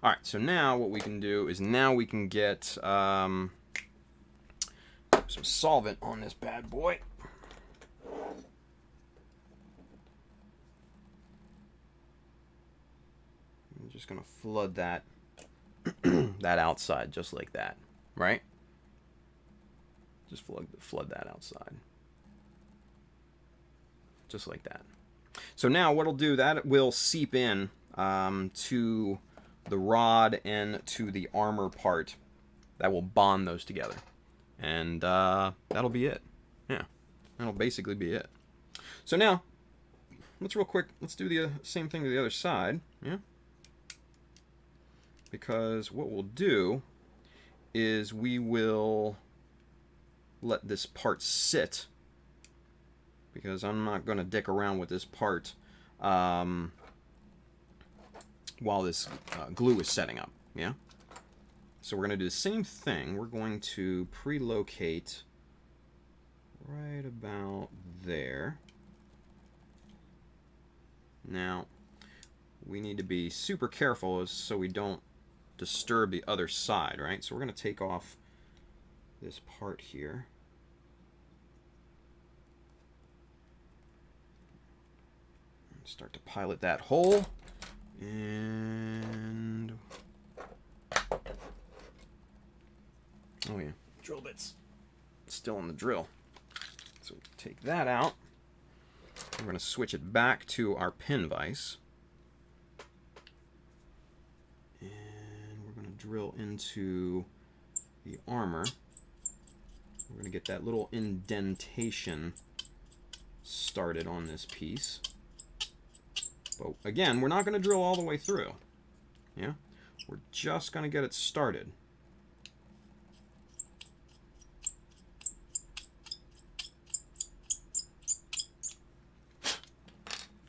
Alright, so now what we can do is now we can get some solvent on this bad boy. I'm just going to flood that that outside just like that, right? Just flood that outside. Just like that. So now what it'll do, that will seep in to the rod and to the armor part. That will bond those together. And that'll be it. Yeah, that'll basically be it. So now, let's do the same thing to the other side. Yeah. Because what we'll do is we will let this part sit, because I'm not going to dick around with this part while this glue is setting up. Yeah. So we're going to do the same thing. We're going to pre-locate right about there. Now, we need to be super careful so we don't disturb the other side, right? So we're going to take off this part here. Start to pilot that hole. And... oh yeah, drill bits still in the drill. So take that out. We're going to switch it back to our pin vise. And we're going to drill into the armor. We're going to get that little indentation started on this piece. But again, we're not going to drill all the way through. Yeah? We're just going to get it started.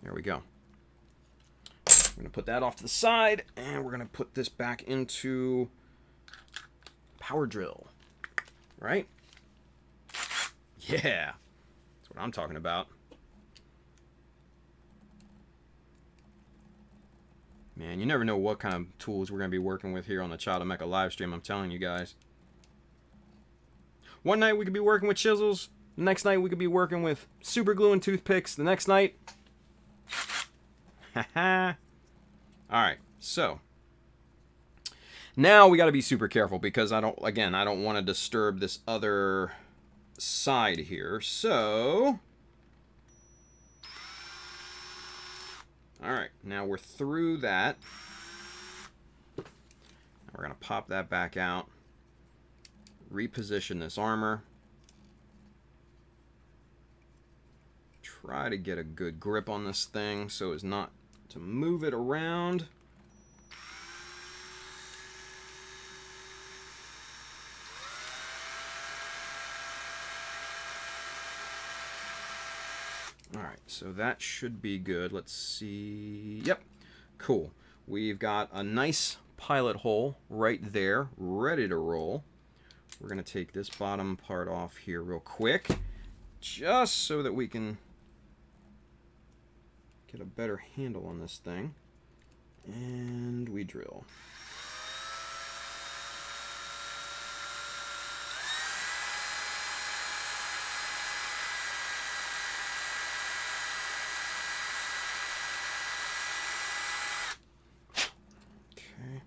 There we go. We're going to put that off to the side, and we're going to put this back into power drill. Right? Yeah. That's what I'm talking about. Man, you never know what kind of tools we're going to be working with here on the Child of Mecha live stream, I'm telling you guys. One night we could be working with chisels. The next night we could be working with super glue and toothpicks. The next night... haha. All right, so now we got to be super careful because I don't want to disturb this other side here. So, all right, now we're through that. We're going to pop that back out, reposition this armor, try to get a good grip on this thing so as not to move it around. Alright, so that should be good. Let's see. Yep, cool. We've got a nice pilot hole right there, ready to roll. We're going to take this bottom part off here real quick, just so that we can get a better handle on this thing. And we drill. Okay.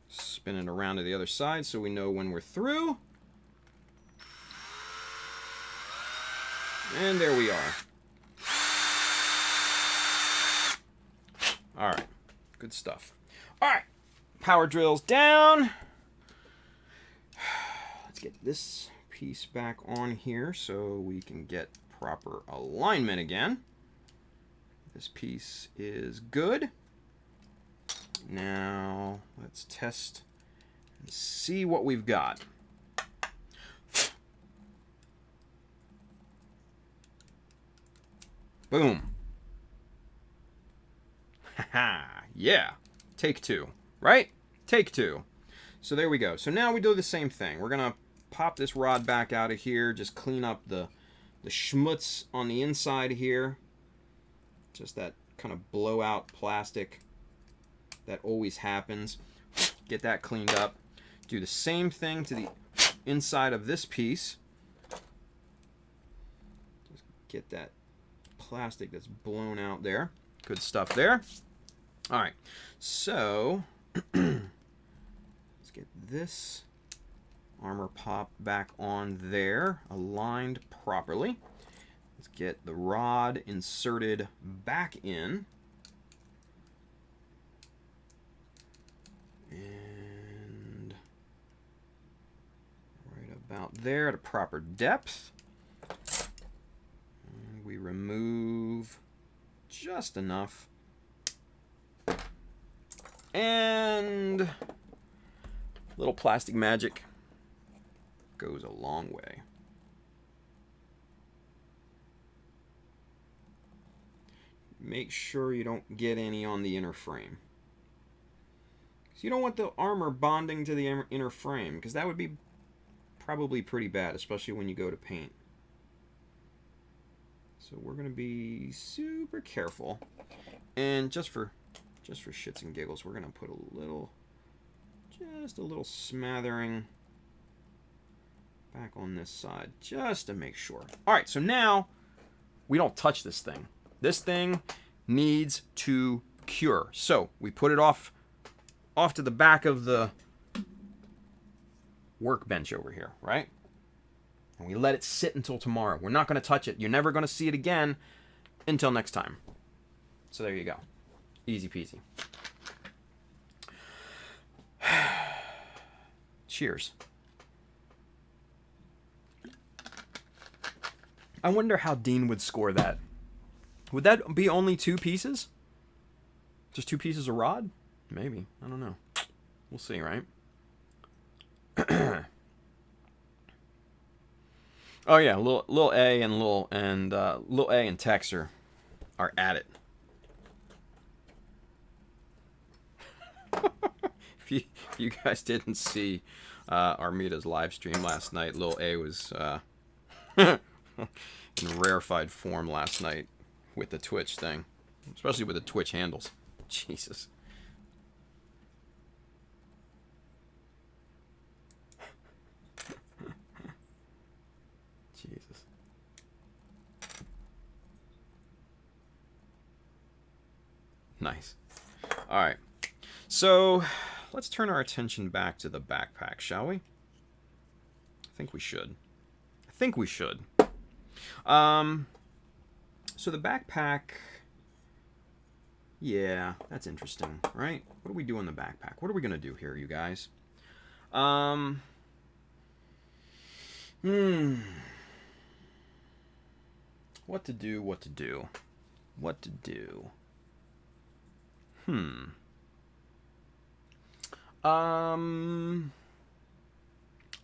Spin it around to the other side so we know when we're through. And there we are. Alright, good stuff. Alright, power drills down. Let's get this piece back on here so we can get proper alignment again. This piece is good. Now, let's test and see what we've got. Boom. Haha, yeah. Take two, right? Take two. So there we go. So now we do the same thing. We're going to pop this rod back out of here, just clean up the schmutz on the inside here. Just that kind of blowout plastic that always happens. Get that cleaned up. Do the same thing to the inside of this piece. Just get that plastic that's blown out there. Good stuff there. All right, so let's get this armor pop back on there, aligned properly. Let's get the rod inserted back in. And right about there at a proper depth. And we remove just enough. And a little plastic magic goes a long way. Make sure you don't get any on the inner frame. So you don't want the armor bonding to the inner frame, because that would be probably pretty bad, especially when you go to paint. So we're going to be super careful. And just for shits and giggles, we're going to put just a little smattering back on this side, just to make sure. All right, so now we don't touch this thing. This thing needs to cure. So we put it off to the back of the workbench over here, right? And we let it sit until tomorrow. We're not going to touch it. You're never going to see it again until next time. So there you go. Easy peasy. Cheers. I wonder how Dean would score that. Would that be only 2 pieces? Just 2 pieces of rod? Maybe. I don't know. We'll see, right? Oh yeah, little A and little A and Tex are at it. If you guys didn't see Armita's live stream last night, Lil A was in rarefied form last night with the Twitch thing, especially with the Twitch handles. Jesus. Jesus. Nice. All right. So let's turn our attention back to the backpack, shall we? I think we should. So the backpack... Yeah, that's interesting, right? What do we do in the backpack? What are we going to do here, you guys? What to do?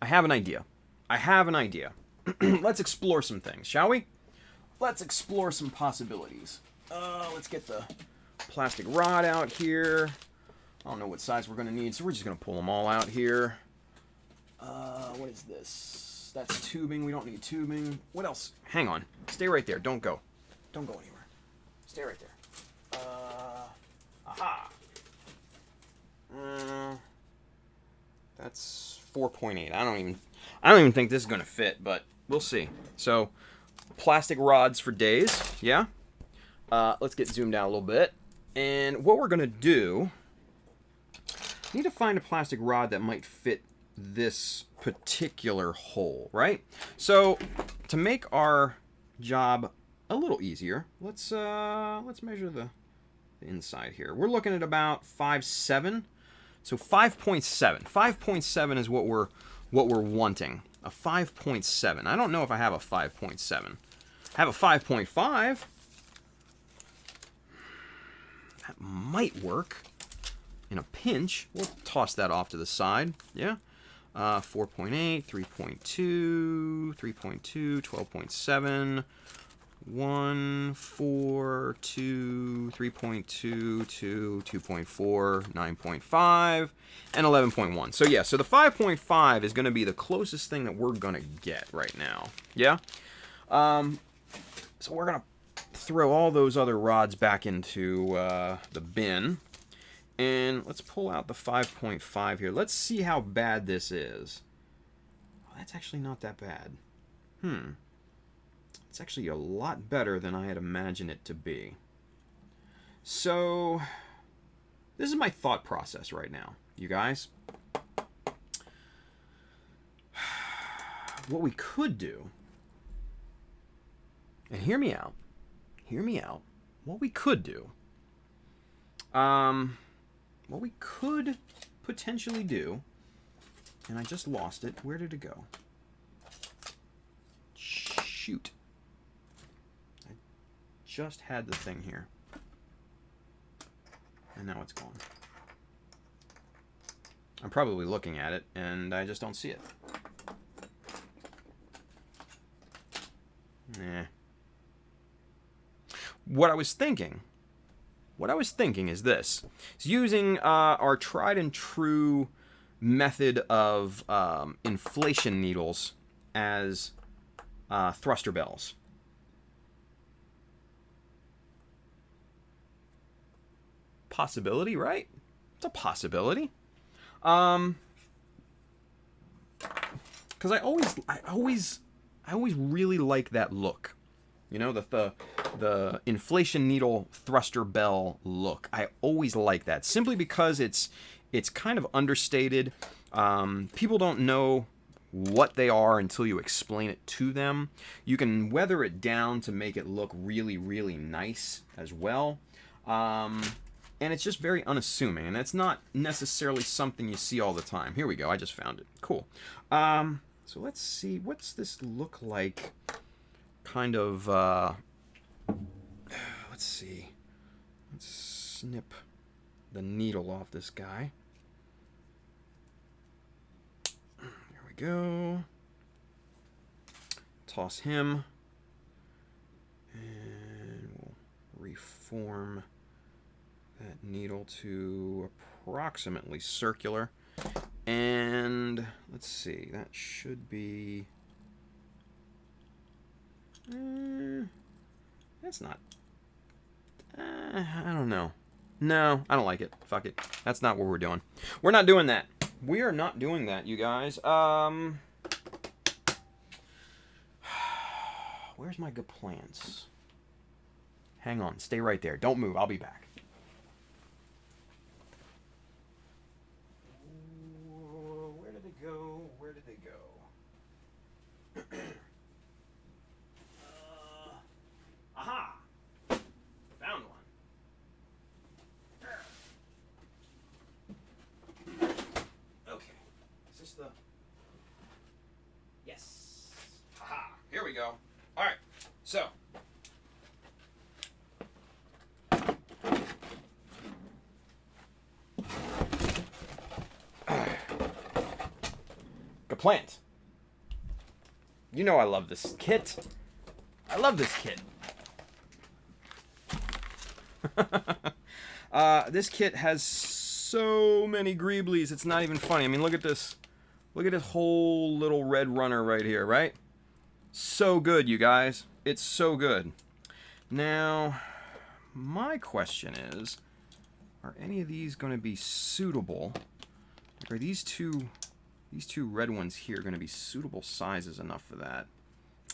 I have an idea. Let's explore some things, shall we? Let's explore some possibilities. Let's get the plastic rod out here. I don't know what size we're going to need, so we're just going to pull them all out here. What is this? That's tubing. We don't need tubing. What else? Hang on. Stay right there. Don't go. Don't go anywhere. Stay right there. Aha. That's 4.8. I don't even think this is going to fit, but we'll see. So, plastic rods for days. Yeah. Let's get zoomed out a little bit. And what we're going to do, we need to find a plastic rod that might fit this particular hole, right? So, to make our job a little easier, let's measure the inside here. We're looking at about 5.7. So 5.7. 5.7 is what we're wanting. A 5.7. I don't know if I have a 5.7. I have a 5.5. That might work in a pinch. We'll toss that off to the side. Yeah. 4.8, 3.2, 3.2, 12.7, 1, 4, 2, 3.2, 2, 2.4, 9.5, and 11.1. So yeah, so the 5.5 is going to be the closest thing that we're going to get right now. Yeah? So we're going to throw all those other rods back into the bin. And let's pull out the 5.5 here. Let's see how bad this is. Oh, that's actually not that bad. It's actually a lot better than I had imagined it to be. So, this is my thought process right now, you guys. What we could do, and hear me out, what we could do, what we could potentially do, and I just lost it. Where did it go? Shoot. I just had the thing here. And now it's gone. I'm probably looking at it, and I just don't see it. Nah. What I was thinking is this. It's using our tried and true method of inflation needles as thruster bells. Possibility, right? It's a possibility. Because I always really like that look. You know, the inflation needle thruster bell look. I always like that, simply because it's kind of understated. People don't know what they are until you explain it to them. You can weather it down to make it look really, really nice as well. And it's just very unassuming, and it's not necessarily something you see all the time. Here we go. I just found it. Cool. So let's see. What's this look like? Kind of, let's see. Let's snip the needle off this guy. There we go. Toss him. And we'll reform that needle to approximately circular. And let's see. That should be... that's not... I don't know. No, I don't like it. Fuck it. That's not what we're doing. We're not doing that. We are not doing that, you guys. Where's my good plans? Hang on. Stay right there. Don't move. I'll be back. plant. You know I love this kit. I love this kit. This kit has so many Greeblies, it's not even funny. I mean, look at this. Look at this whole little red runner right here, right? So good, you guys. It's so good. Now, my question is, are any of these going to be suitable? Like, are these two red ones here going to be suitable sizes enough for that?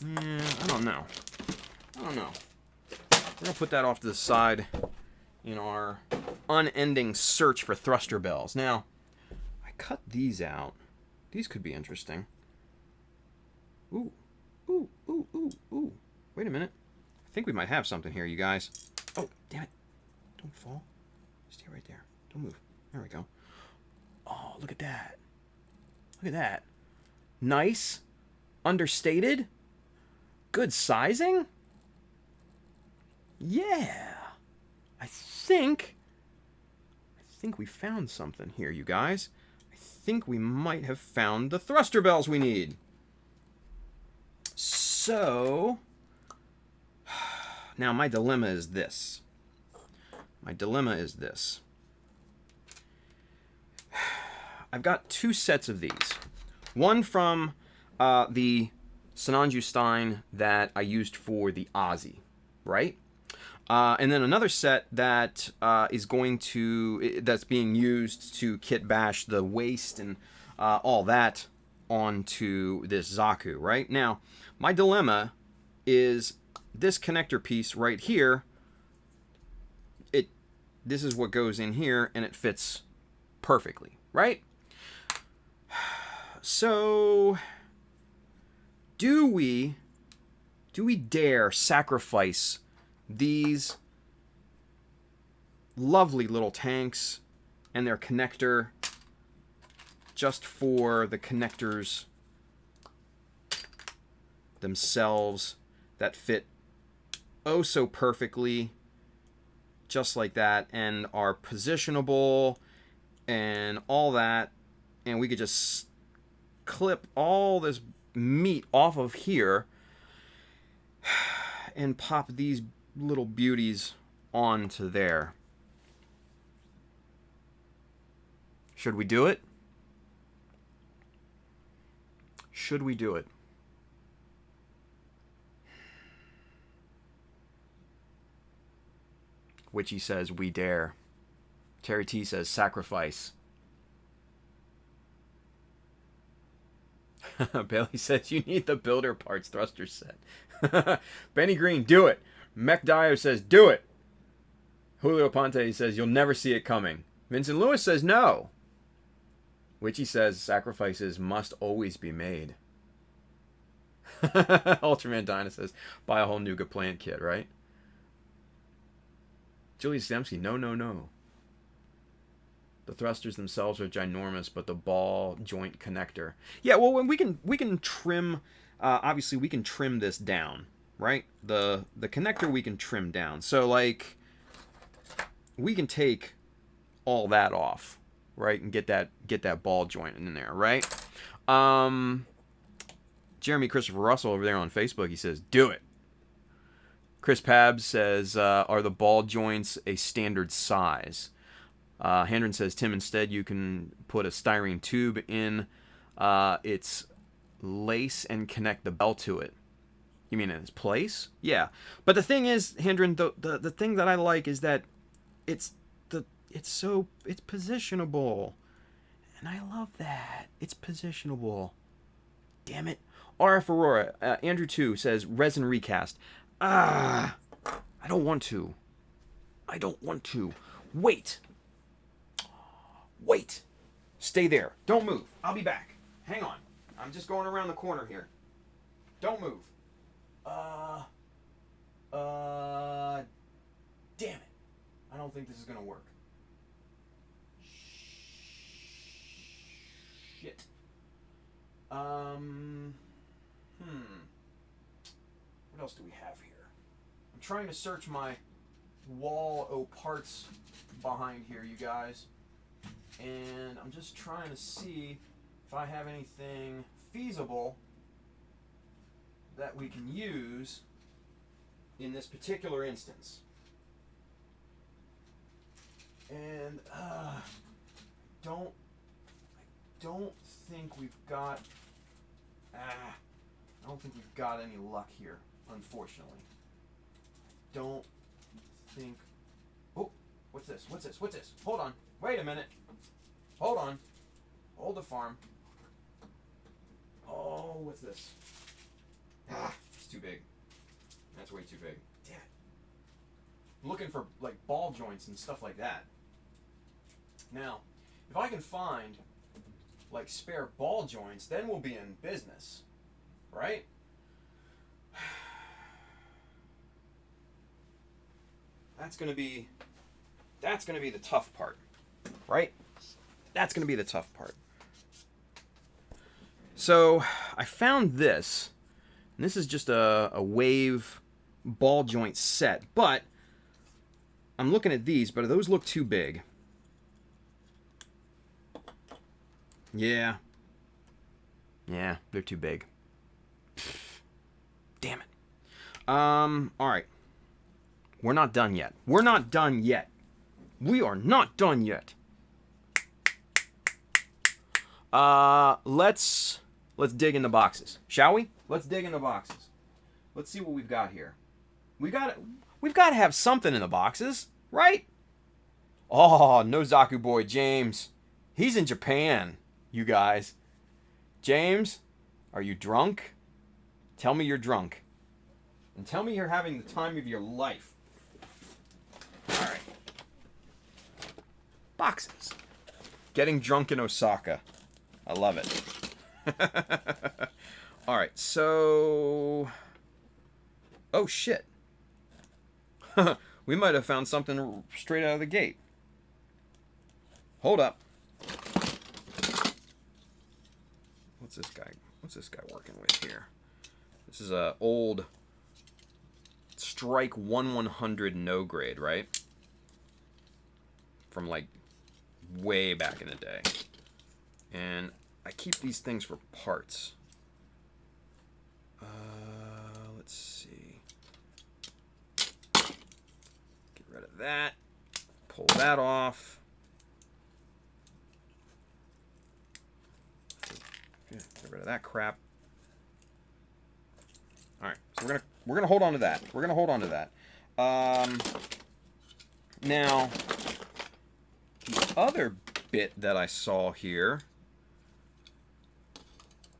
I don't know. I don't know. We're going to put that off to the side in our unending search for thruster bells. Now, I cut these out. These could be interesting. Ooh. Ooh, ooh, ooh, ooh. Wait a minute. I think we might have something here, you guys. Oh, damn it. Don't fall. Stay right there. Don't move. There we go. Oh, look at that. Look at that. Nice. Understated. Good sizing. Yeah. I think we found something here, you guys. I think we might have found the thruster bells we need. So, now my dilemma is this. My dilemma is this. I've got two sets of these. One from the Sinanju Stein that I used for the Aussie, right? And then another set that that's being used to kit bash the waist and all that onto this Zaku, right? Now, my dilemma is this connector piece right here. This is what goes in here, and it fits perfectly, right? So, do we dare sacrifice these lovely little tanks and their connector just for the connectors themselves that fit oh so perfectly just like that and are positionable and all that, and we could just clip all this meat off of here and pop these little beauties onto there? Should we do it? Should we do it? Witchy says, we dare. Terry T says, sacrifice. Bailey says, you need the builder parts thruster set. Benny Green, do it. Mech Dio says, do it. Julio Ponte says, you'll never see it coming. Vincent Lewis says, no. Witchy says, sacrifices must always be made. Ultraman Dinah says, buy a whole Nuga plant kit, right? Julius Dempsey, no, no, no. The thrusters themselves are ginormous, but the ball joint connector. Yeah, well, we can trim. Obviously, we can trim this down, right? The connector we can trim down. So like, we can take all that off, right, and get that ball joint in there, right? Jeremy Christopher Russell over there on Facebook, he says, do it. Chris Pabs says, are the ball joints a standard size? Hendren says, Tim, instead you can put a styrene tube in its lace and connect the bell to it. You mean in its place? Yeah. But the thing is, Hendren, the thing that I like is that it's positionable. And I love that. It's positionable. Damn it. RF Aurora, Andrew 2 says, resin recast. I don't want to. I don't want to. Wait. Stay there. Don't move. I'll be back. Hang on. I'm just going around the corner here. Don't move. Damn it. I don't think this is going to work. Shit. What else do we have here? I'm trying to search my wall o' parts behind here, you guys. And I'm just trying to see if I have anything feasible that we can use in this particular instance. And I don't think we've got any luck here, unfortunately. Don't think. Oh, what's this? Hold on. Wait a minute. Hold on. Hold the farm. Oh, what's this? It's too big. That's way too big. Damn it. I'm looking for like ball joints and stuff like that. Now, if I can find like spare ball joints, then we'll be in business, right? That's gonna be the tough part, right? That's gonna be the tough part. So I found this, and this is just a wave ball joint set, but I'm looking at these, but those look too big. Yeah, they're too big. Damn it. All right. We're not done yet. We are not done yet. Let's dig in the boxes, shall we? Let's dig in the boxes. Let's see what we've got here. We've got to have something in the boxes, right? Oh, no Zaku boy James. He's in Japan, you guys. James, are you drunk? Tell me you're drunk. And tell me you're having the time of your life. All right. Boxes. Getting drunk in Osaka. I love it. All right, so... Oh, shit. We might have found something straight out of the gate. Hold up. What's this guy working with here? This is a old Strike 1/100 no grade, right? From like way back in the day. And I keep these things for parts. Let's see. Get rid of that. Pull that off. Get rid of that crap. All right, so we're gonna hold on to that. Now, the other bit that I saw here,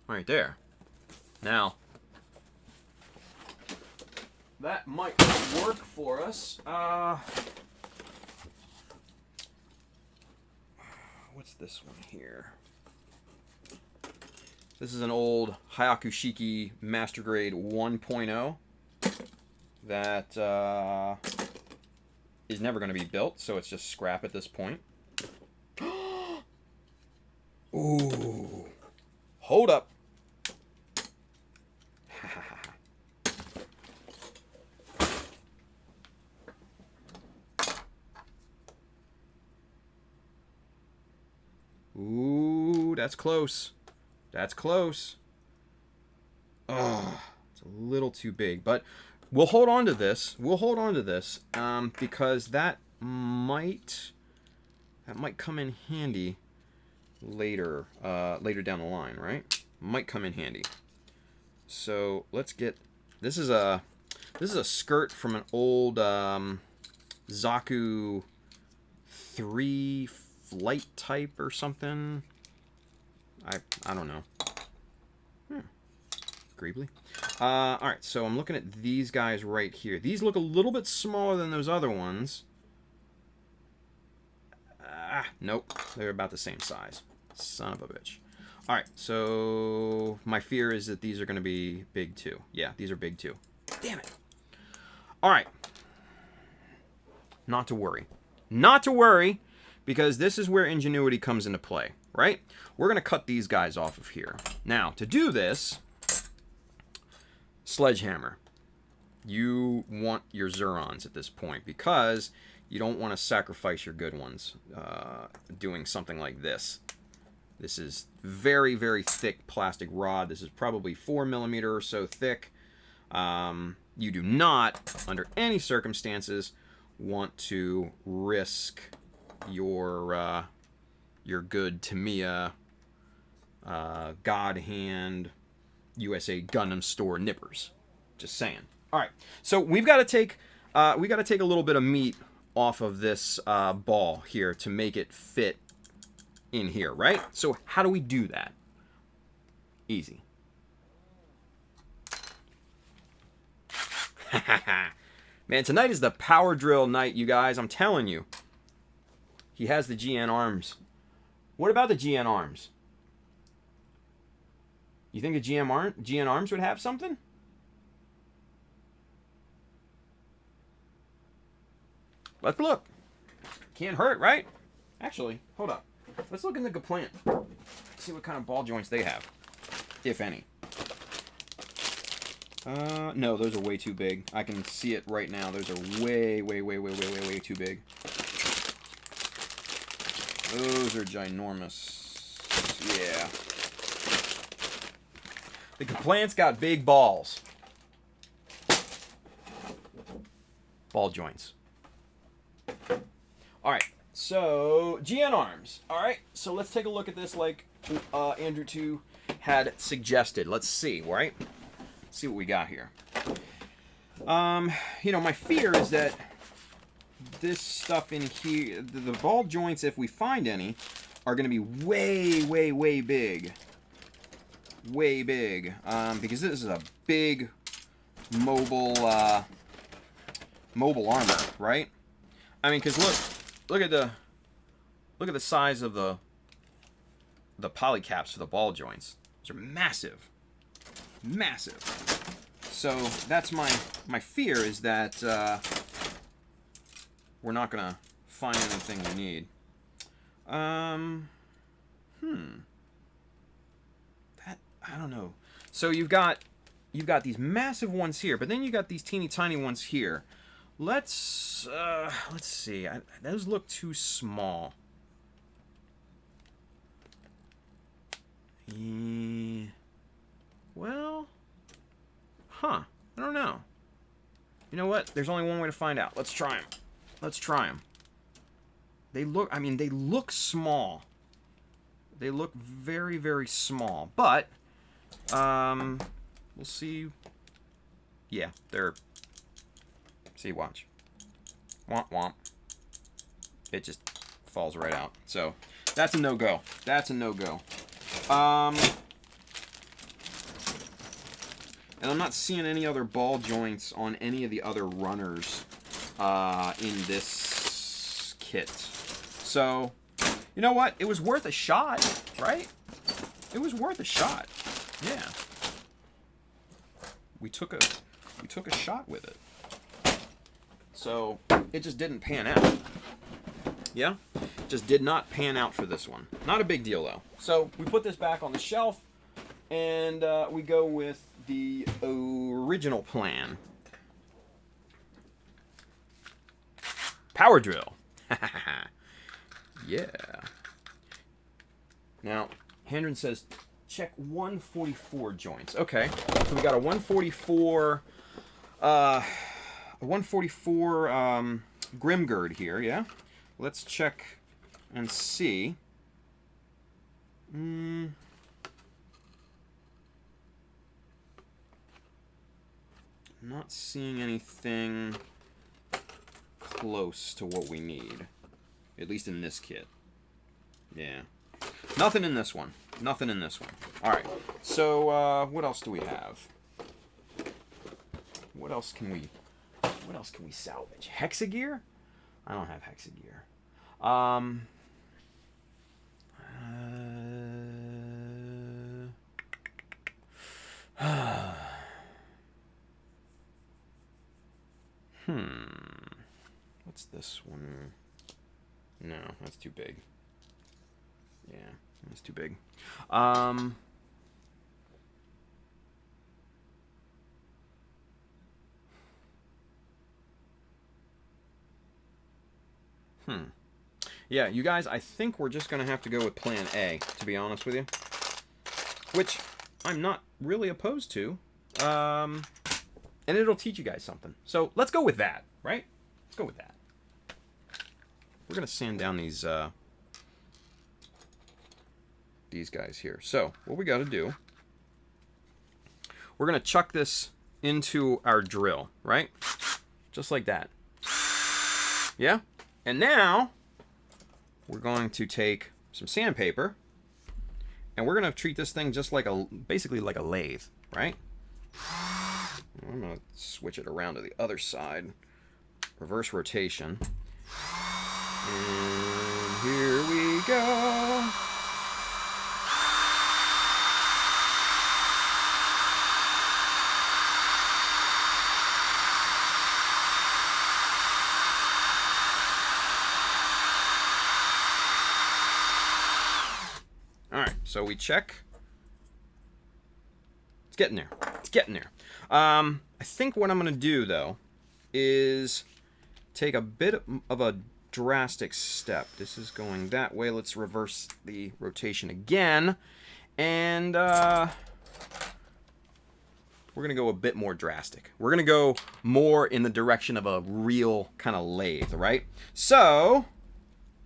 right there. Now, that might work for us. What's this one here? This is an old Hyakushiki Master Grade 1.0 that is never going to be built, so it's just scrap at this point. Ooh. Hold up. Ooh, that's close. That's close. Oh, it's a little too big, but we'll hold on to this. Because that might come in handy later down the line, right? Might come in handy. So let's get. This is a skirt from an old Zaku 3 flight type or something. I don't know. Greebly. Alright, so I'm looking at these guys right here. These look a little bit smaller than those other ones. Nope. They're about the same size. Son of a bitch. Alright, so my fear is that these are going to be big too. Yeah, these are big too. Damn it. Alright. Not to worry. Not to worry, because this is where ingenuity comes into play, right? We're going to cut these guys off of here. Now, to do this, sledgehammer. You want your Zurons at this point, because you don't want to sacrifice your good ones doing something like this. This is very, very thick plastic rod. This is probably 4 millimeter or so thick. You do not, under any circumstances, want to risk your good Tamiya God Hand USA Gundam Store nippers. Just saying. All right, so we've got to take a little bit of meat off of this ball here to make it fit in here, right? So how do we do that? Easy. Man, tonight is the power drill night, you guys. I'm telling you. He has the GN arms. What about the GN arms? You think the GN arms would have something? Let's look. Can't hurt, right? Actually, hold up. Let's look in the Gaplant. See what kind of ball joints they have, if any. No, those are way too big. I can see it right now. Those are way too big. Those are ginormous. Yeah. The Gaplant's got big balls. Ball joints. Alright, so GN arms. Alright, so let's take a look at this like Andrew 2 had suggested. Let's see, right? See what we got here. You know, my fear is that this stuff in here, the ball joints, if we find any, are going to be way big. Way big. Because this is a big mobile armor, right? I mean, because look at the size of the polycaps for the ball joints. Those are massive. So that's my fear, is that we're not gonna find anything we need. That, I don't know. So you've got these massive ones here, but then you got these teeny tiny ones here. Let's see. Those look too small. Well, I don't know. You know what? There's only one way to find out. Let's try them. They look small. They look very small. But, we'll see. Yeah, they're... See, watch. Womp womp. It just falls right out. So, that's a no-go. And I'm not seeing any other ball joints on any of the other runners in this kit. So, you know what? It was worth a shot, right? It was worth a shot. Yeah. We took a shot with it. So, it just didn't pan out. Yeah? Just did not pan out for this one. Not a big deal, though. So, we put this back on the shelf, and we go with the original plan. Power drill. Yeah. Now, Hendren says, check 144 joints. Okay. So we got a 144... a 144 Grimgird here, yeah? Let's check and see. Not seeing anything close to what we need. At least in this kit. Yeah. Nothing in this one. Alright. So, what else do we have? What else can we salvage? Hexagear? I don't have Hexagear. What's this one? No, that's too big. Yeah, that's too big. Yeah, you guys, I think we're just going to have to go with plan A, to be honest with you. Which I'm not really opposed to. And it'll teach you guys something. So let's go with that, right? Let's go with that. We're going to sand down these guys here. So what we got to do, we're going to chuck this into our drill, right? Just like that. Yeah? And now we're going to take some sandpaper and we're going to treat this thing just like basically like a lathe, right? I'm going to switch it around to the other side. Reverse rotation. And here we go. Alright, so we check. It's getting there. It's getting there. I think what I'm going to do, though, is take a bit of a drastic step. This is going that way. Let's reverse the rotation again. And we're going to go a bit more drastic. We're going to go more in the direction of a real kind of lathe, right? So,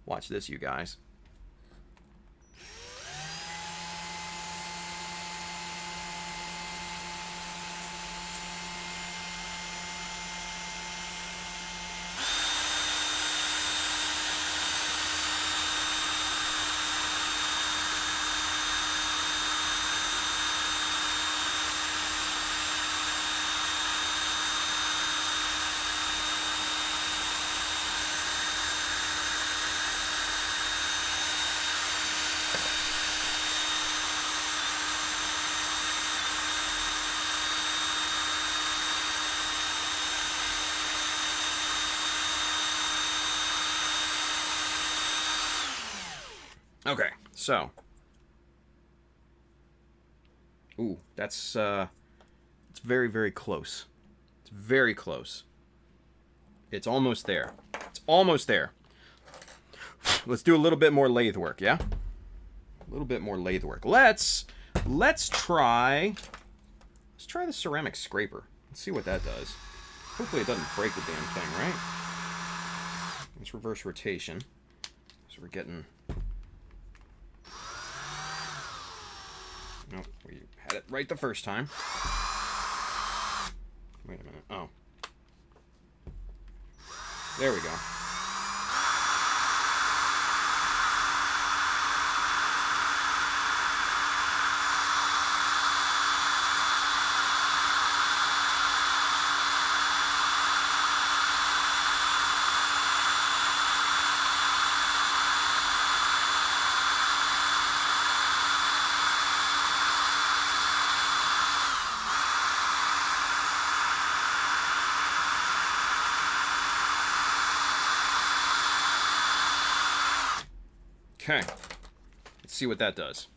watch this, you guys. Okay, so. Ooh, that's, it's very, very close. It's very close. It's almost there. It's almost there. Let's do a little bit more lathe work, yeah? A little bit more lathe work. Let's try the ceramic scraper. Let's see what that does. Hopefully it doesn't break the damn thing, right? Let's reverse rotation. So we're getting... Nope, we had it right the first time. Wait a minute. Oh. There we go. Okay, let's see what that does.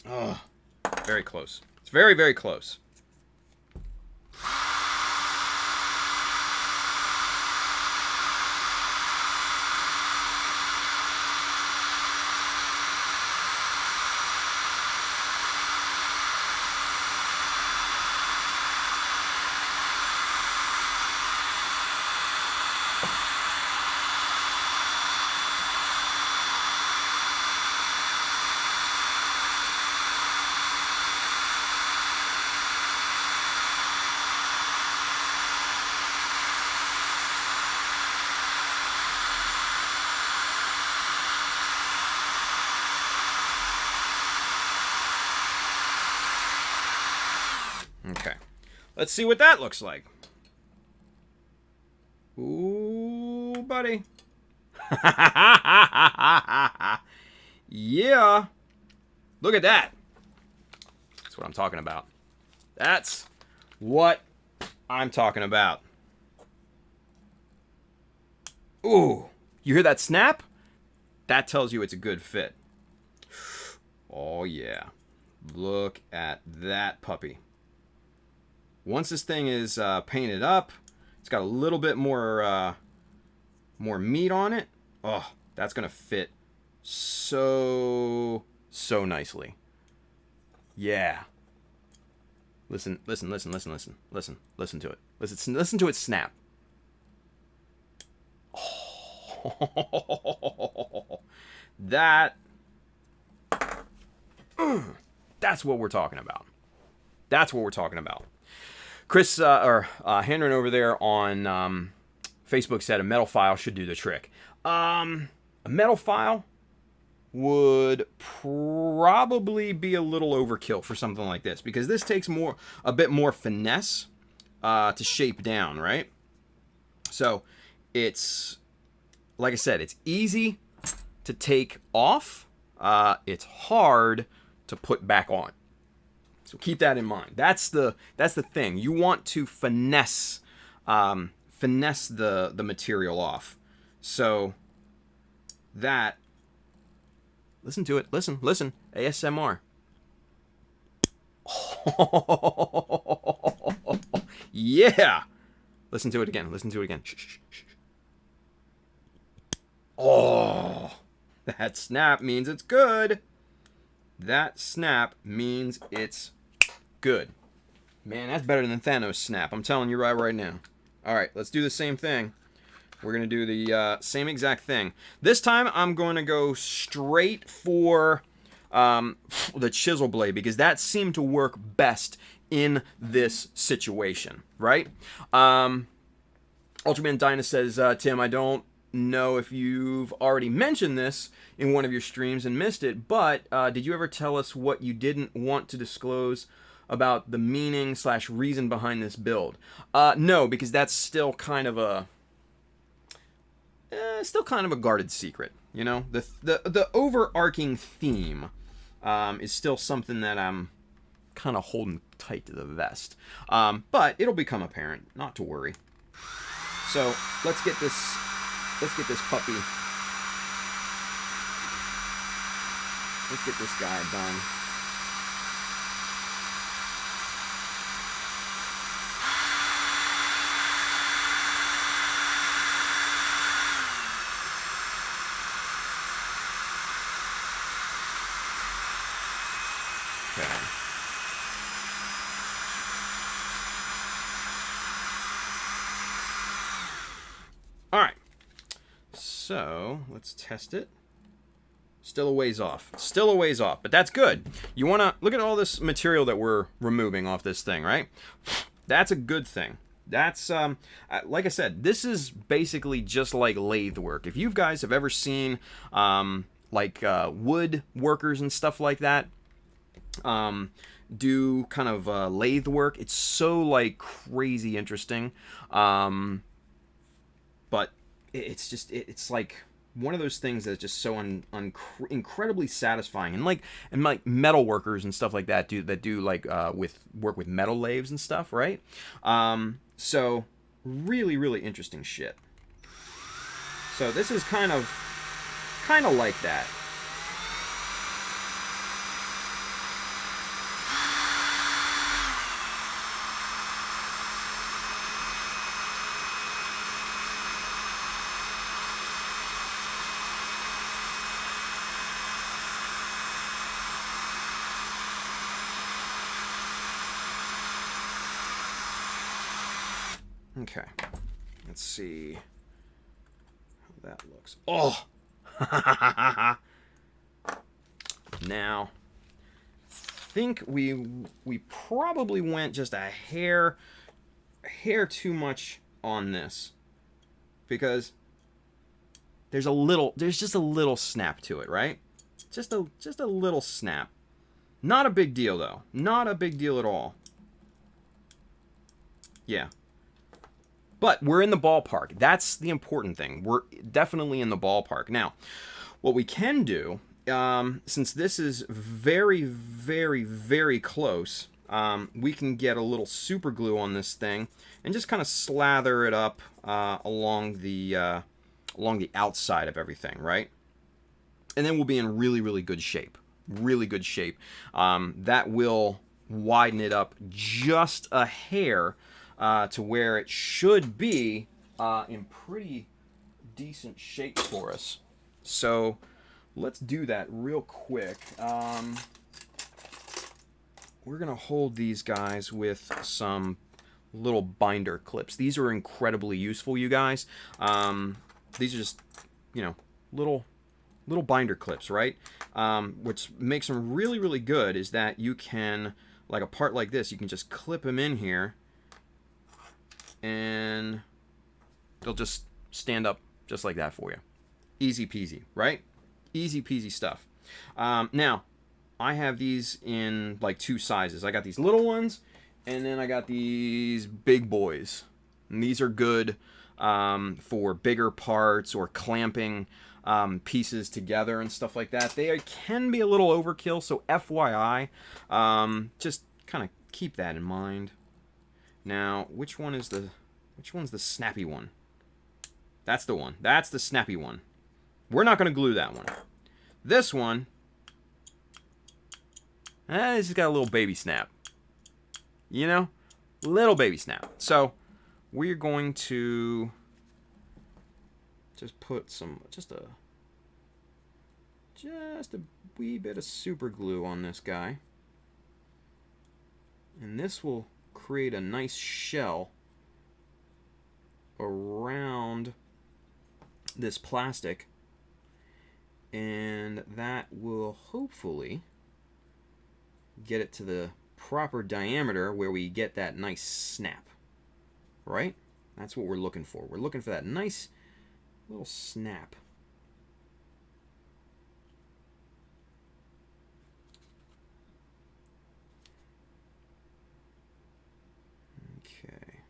Oh, very close. It's very, very close. Okay, let's see what that looks like. Ooh, buddy. Yeah. Look at that. That's what I'm talking about. That's what I'm talking about. Ooh, you hear that snap? That tells you it's a good fit. Oh, yeah. Look at that puppy. Once this thing is painted up, It's got a little bit more meat on it. Oh, that's going to fit so nicely. Yeah. Listen to it. Listen to it snap. Oh, that's what we're talking about. That's what we're talking about. Chris Hendren over there on Facebook said a metal file should do the trick. A metal file would probably be a little overkill for something like this, because this takes a bit more finesse to shape down, right? So it's, like I said, it's easy to take off. It's hard to put back on. So keep that in mind. That's the thing. You want to finesse the material off. So that, listen to it. Listen. ASMR. Yeah. Listen to it again. Shh. Oh, that snap means it's good. That snap means it's good. Man, that's better than Thanos' snap. I'm telling you right now. All right, let's do the same thing. We're going to do the same exact thing. This time, I'm going to go straight for the chisel blade, because that seemed to work best in this situation, right? Ultraman Dyna says, Tim, I don't know if you've already mentioned this in one of your streams and missed it, but did you ever tell us what you didn't want to disclose about the meaning / reason behind this build? No, because that's still kind of a guarded secret. You know, the overarching theme is still something that I'm kind of holding tight to the vest, but it'll become apparent. Not to worry. So let's get this puppy. Let's get this guy done. Okay. All right. So let's test it. Still a ways off, but that's good. You want to look at all this material that we're removing off this thing, right? That's a good thing. That's like I said, this is basically just like lathe work. If you guys have ever seen wood workers and stuff like that do kind of lathe work, it's so like crazy interesting. But it's like one of those things that's just so incredibly satisfying, and like metal workers and stuff like that do work with metal lathes and stuff, right? So really interesting shit. So this is kind of like that. Okay, let's see how that looks. Oh, now I think we probably went just a hair too much on this, because there's just a little snap to it, right? Just a little snap. Not a big deal though. Not a big deal at all. Yeah. But we're in the ballpark. That's the important thing. We're definitely in the ballpark. Now, what we can do, since this is very close, we can get a little super glue on this thing and just kind of slather it up along the outside of everything, right? And then we'll be in really good shape. Really good shape. That will widen it up just a hair. to where it should be in pretty decent shape for us. So let's do that real quick. We're going to hold these guys with some little binder clips. These are incredibly useful, you guys. These are just, you know, little binder clips, right? Which makes them really, really good is that you can, like a part like this, you can just clip them in here and they'll just stand up just like that for you. Easy peasy, right? Easy peasy stuff. Now, I have these in like 2 sizes. I got these little ones, and then I got these big boys. And these are good for bigger parts or clamping pieces together and stuff like that. They can be a little overkill, so FYI, just kind of keep that in mind. Now, which one's the snappy one? That's the one. That's the snappy one. We're not going to glue that one. This one, it's just got a little baby snap. You know? Little baby snap. So, we're going to just put some, just a wee bit of super glue on this guy. And this will create a nice shell around this plastic. And that will hopefully get it to the proper diameter where we get that nice snap. Right? That's what we're looking for. We're looking for that nice little snap. Okay.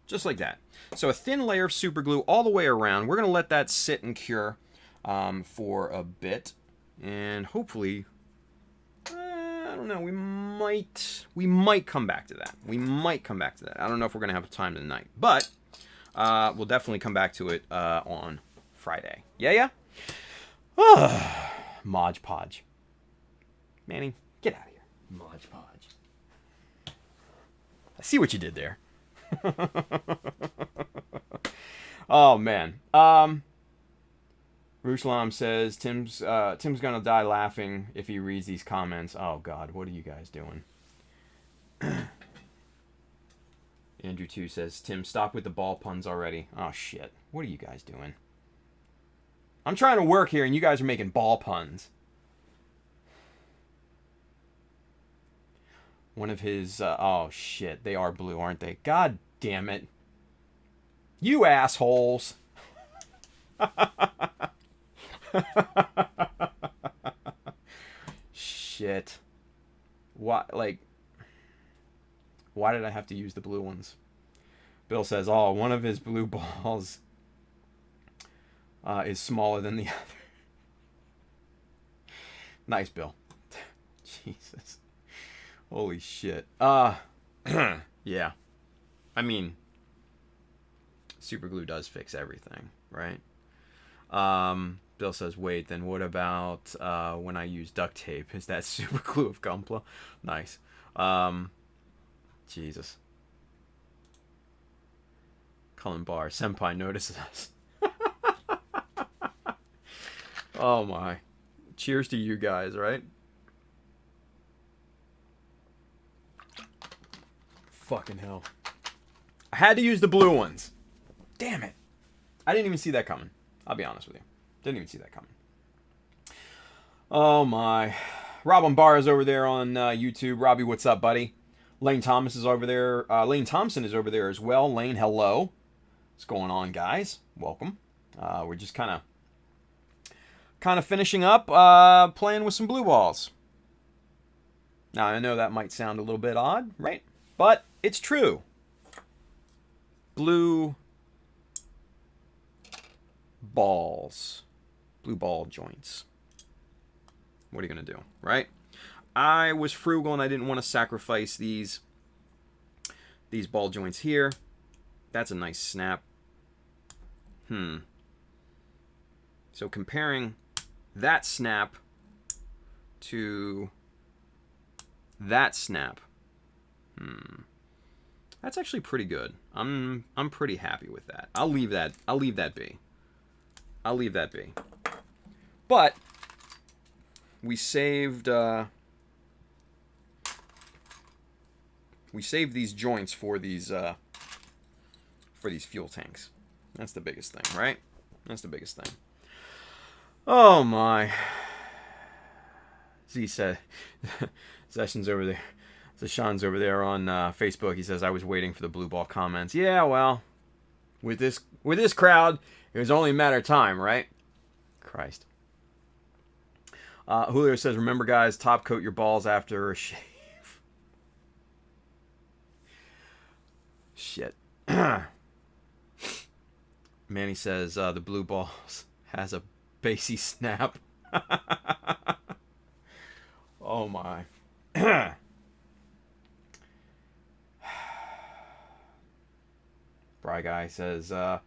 Just like that. So a thin layer of super glue all the way around. We're going to let that sit and cure for a bit. And hopefully, I don't know, we might come back to that. We might come back to that. I don't know if we're going to have time tonight. But we'll definitely come back to it on Friday. Yeah? Modge Podge. Manny, get out of here. Modge Podge. I see what you did there. Oh, man. Ruslam says, Tim's gonna die laughing if he reads these comments. Oh, God, what are you guys doing? Andrew 2 says, Tim, stop with the ball puns already. Oh, shit. What are you guys doing? I'm trying to work here, and you guys are making ball puns. One of his... oh, shit. They are blue, aren't they? God damn it. You assholes. Shit. What? Like... Why did I have to use the blue ones? Bill says, oh, one of his blue balls is smaller than the other. Nice, Bill. Jesus. Holy shit. Yeah. I mean, super glue does fix everything, right? Bill says, wait, then what about when I use duct tape? Is that super glue of Gunpla? Nice. Jesus. Cullen Barr, Senpai notices us. Oh my. Cheers to you guys, right? Fucking hell. I had to use the blue ones. Damn it. I didn't even see that coming. I'll be honest with you. Didn't even see that coming. Oh my. Robin Barr is over there on YouTube. Robbie, what's up, buddy? Lane Thomas is over there. Lane Thompson is over there as well. Lane, hello. What's going on, guys? Welcome. We're just kind of finishing up, playing with some blue balls. Now, I know that might sound a little bit odd, right? But it's true. Blue balls. Blue ball joints. What are you going to do, right? I was frugal and I didn't want to sacrifice these ball joints here. That's a nice snap. So comparing that snap to that snap. That's actually pretty good. I'm pretty happy with that. I'll leave that be. I'll leave that be. But we saved these joints for these fuel tanks. That's the biggest thing, right? That's the biggest thing. Oh my. Z said Sessions over there. So Sean's over there on Facebook. He says, I was waiting for the blue ball comments. Yeah, well, with this crowd, it was only a matter of time, right? Christ. Julio says, remember, guys, top coat your balls after a shave. Shit. Manny says, the blue balls has a bassy snap. Oh, my. Bry Guy says, I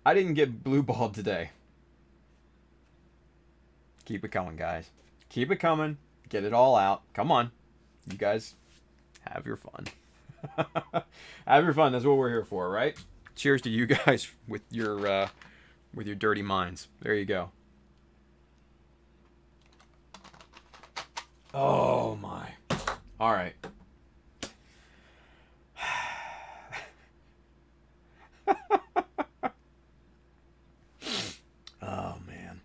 didn't get blue balled today. Keep it coming, guys. Keep it coming. Get it all out. Come on. You guys have your fun. Have your fun. That's what we're here for, right? Cheers to you guys with your dirty minds. There you go. Oh, my. All right. Oh, man.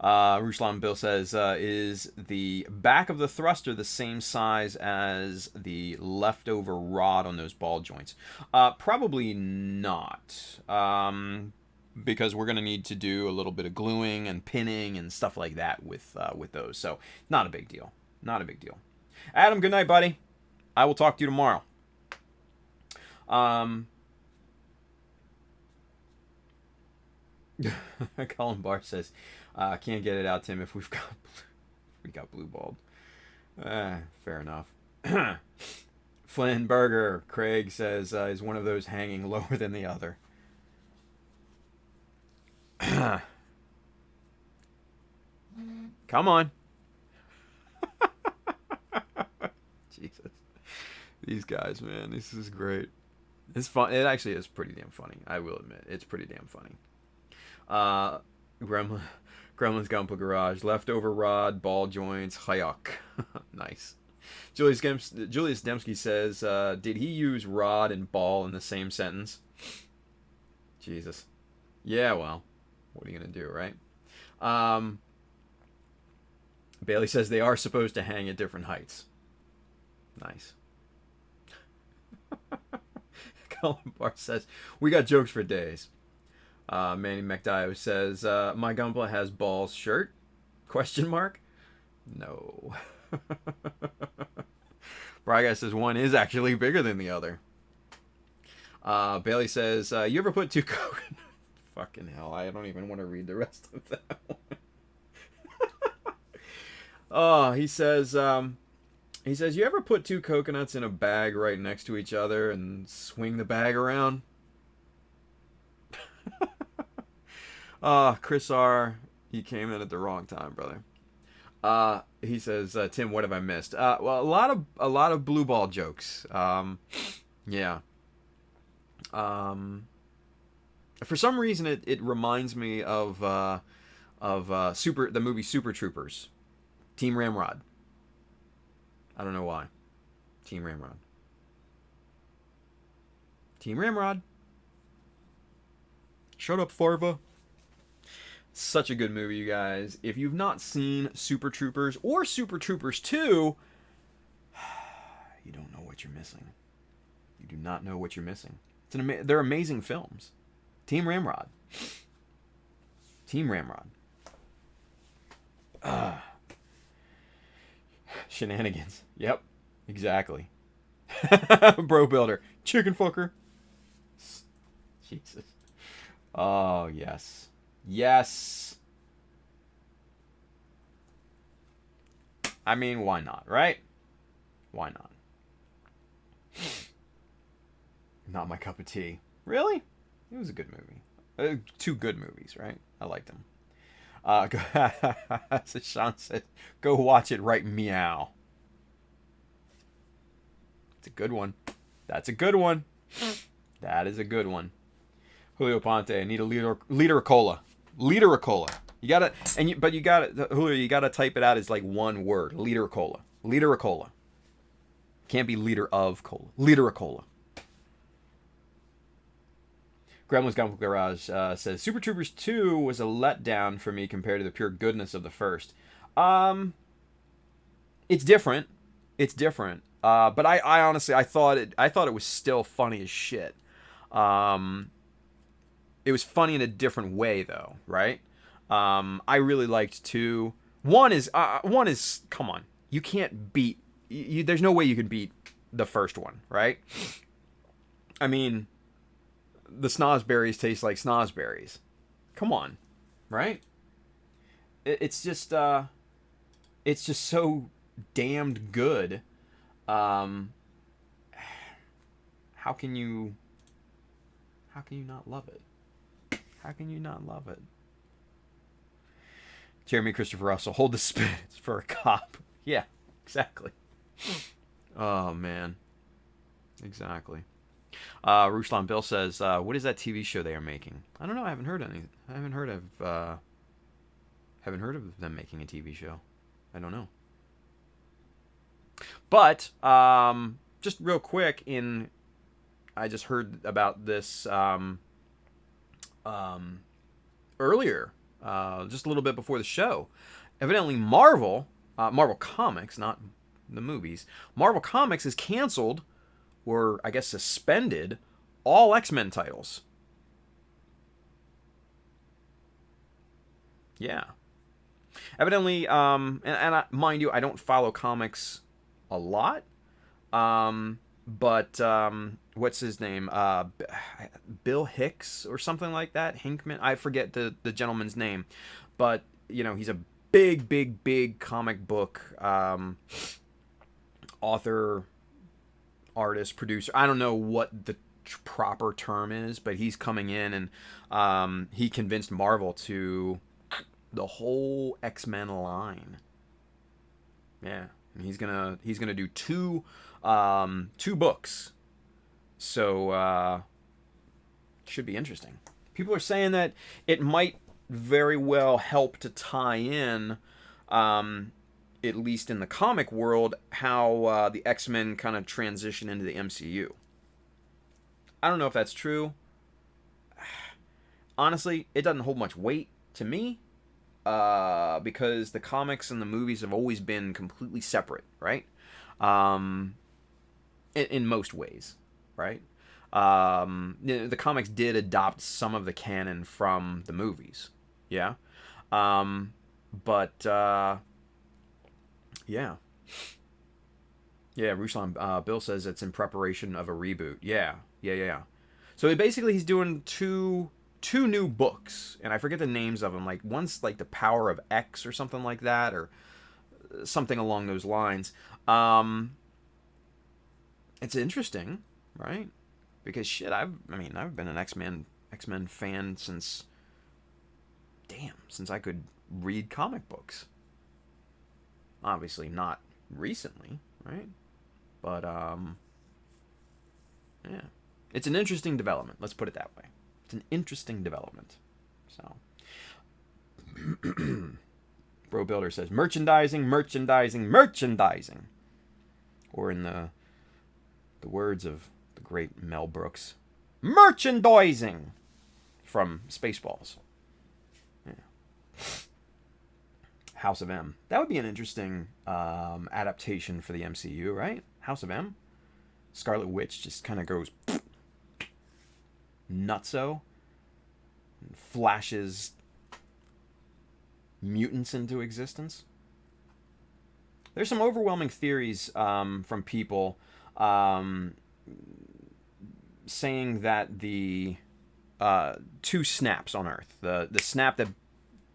Ruslan Bill says, is the back of the thruster the same size as the leftover rod on those ball joints? Probably not. Because we're going to need to do a little bit of gluing and pinning and stuff like that with those. So, not a big deal. Not a big deal. Adam, good night, buddy. I will talk to you tomorrow. Colin Barr says, can't get it out, Tim, if we got blue balled. Fair enough. Flynn Berger, Craig says, is one of those hanging lower than the other. Come on. Jesus. These guys, man, this is great. It's fun. It actually is pretty damn funny. I will admit. It's pretty damn funny. Gremlin's Gunpla Garage. Leftover rod, ball joints, hayok. Nice. Julius Dembski says, did he use rod and ball in the same sentence? Jesus. Yeah, well, what are you going to do, right? Bailey says they are supposed to hang at different heights. Nice. Colin Barr says, we got jokes for days. Manny McDio says, my Gunpla has balls shirt? Question mark? No. Braga says one is actually bigger than the other. Bailey says, you ever put two coconut... Fucking hell, I don't even want to read the rest of that one. Oh, he says, you ever put two coconuts in a bag right next to each other and swing the bag around? Chris R, he came in at the wrong time, brother. He says, Tim, what have I missed? Well, a lot of blue ball jokes. Yeah. For some reason, it reminds me of the movie Super Troopers, Team Ramrod. I don't know why. Team Ramrod. Team Ramrod. Shut up, Farva. Such a good movie, you guys. If you've not seen Super Troopers or Super Troopers 2, you don't know what you're missing. You do not know what you're missing. They're amazing films. Team Ramrod. Team Ramrod. Shenanigans. Yep. Exactly. Bro Builder. Chicken fucker. Jesus. Oh, yes. Yes. I mean, why not, right? Why not? Not my cup of tea. Really? It was a good movie. Two good movies, right? I liked them. So Sean said, go watch it right meow. It's a good one. That's a good one. That is a good one. Julio Ponte, I need a liter of cola. Liter of cola. You gotta, Julio, you gotta type it out as like one word. Liter of cola. Liter of cola. Can't be liter of cola. Liter of cola. Gremlin's Gun Garage says Super Troopers 2 was a letdown for me compared to the pure goodness of the first. It's different. It's different. But I honestly I thought it was still funny as shit. It was funny in a different way though, right? I really liked 2. One is come on. You can't beat there's no way you can beat the first one, right? I mean, the snozberries taste like snozberries. Come on, right? It's just so damned good. How can you not love it? How can you not love it? Jeremy Christopher Russell, hold the spit for a cop. Yeah, exactly. Oh man, exactly. Ruslan Bill says, "What is that TV show they are making?" I don't know. I haven't heard any. I haven't heard of them making a TV show. I don't know. But just real quick, I just heard about this earlier, just a little bit before the show. Evidently, Marvel Comics, not the movies, Marvel Comics has canceled, or I guess suspended, all X-Men titles. Yeah. Evidently, mind you, I don't follow comics a lot. But what's his name? Bill Hicks or something like that. Hinkman. I forget the gentleman's name, but he's a big comic book author, artist, producer. I don't know what the proper term is, but he's coming in and he convinced Marvel to the whole X-Men line. Yeah, he's gonna do two books, so should be interesting. People are saying that it might very well help to tie in, at least in the comic world, how the X-Men kind of transition into the MCU. I don't know if that's true. Honestly, it doesn't hold much weight to me, because the comics and the movies have always been completely separate, right? In most ways, right? The comics did adopt some of the canon from the movies, yeah. But yeah. Ruslan Bill says it's in preparation of a reboot. Yeah. So basically, he's doing two new books, and I forget the names of them. Like one's like The Power of X or something like that, or something along those lines. It's interesting, right? Because shit, I've been an X-Men fan since I could read comic books. Obviously not recently, right? But yeah. It's an interesting development, let's put it that way. It's an interesting development. So Bro Builder says merchandising. Or in the words of the great Mel Brooks, merchandising from Spaceballs. Yeah. House of M. That would be an interesting adaptation for the MCU, right? House of M. Scarlet Witch just kind of goes nutso and flashes mutants into existence. There's some overwhelming theories from people saying that the two snaps on Earth, the snap that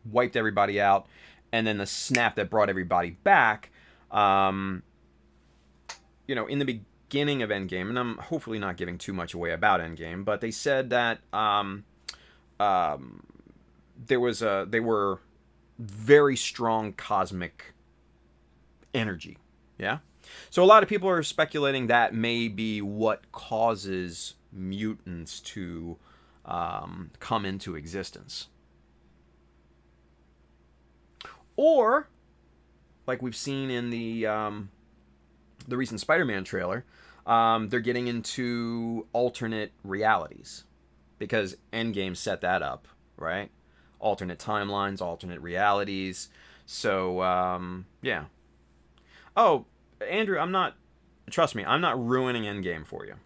wiped everybody out, and then the snap that brought everybody back, in the beginning of Endgame, and I'm hopefully not giving too much away about Endgame, but they said that they were very strong cosmic energy, yeah, So a lot of people are speculating that may be what causes mutants to come into existence. Or, like we've seen in the recent Spider-Man trailer, they're getting into alternate realities. Because Endgame set that up, right? Alternate timelines, alternate realities. So, yeah. Oh, Andrew, trust me, I'm not ruining Endgame for you.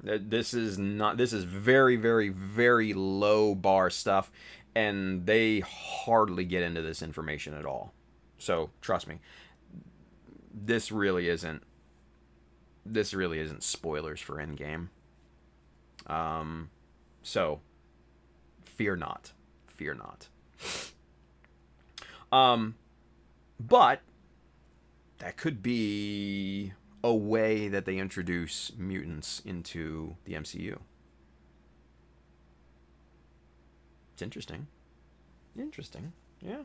This is very, very, very low bar stuff, and they hardly get into this information at all. So, trust me, this really isn't spoilers for Endgame. So, fear not. Fear not. But that could be a way that they introduce mutants into the MCU. It's interesting. Interesting. Yeah.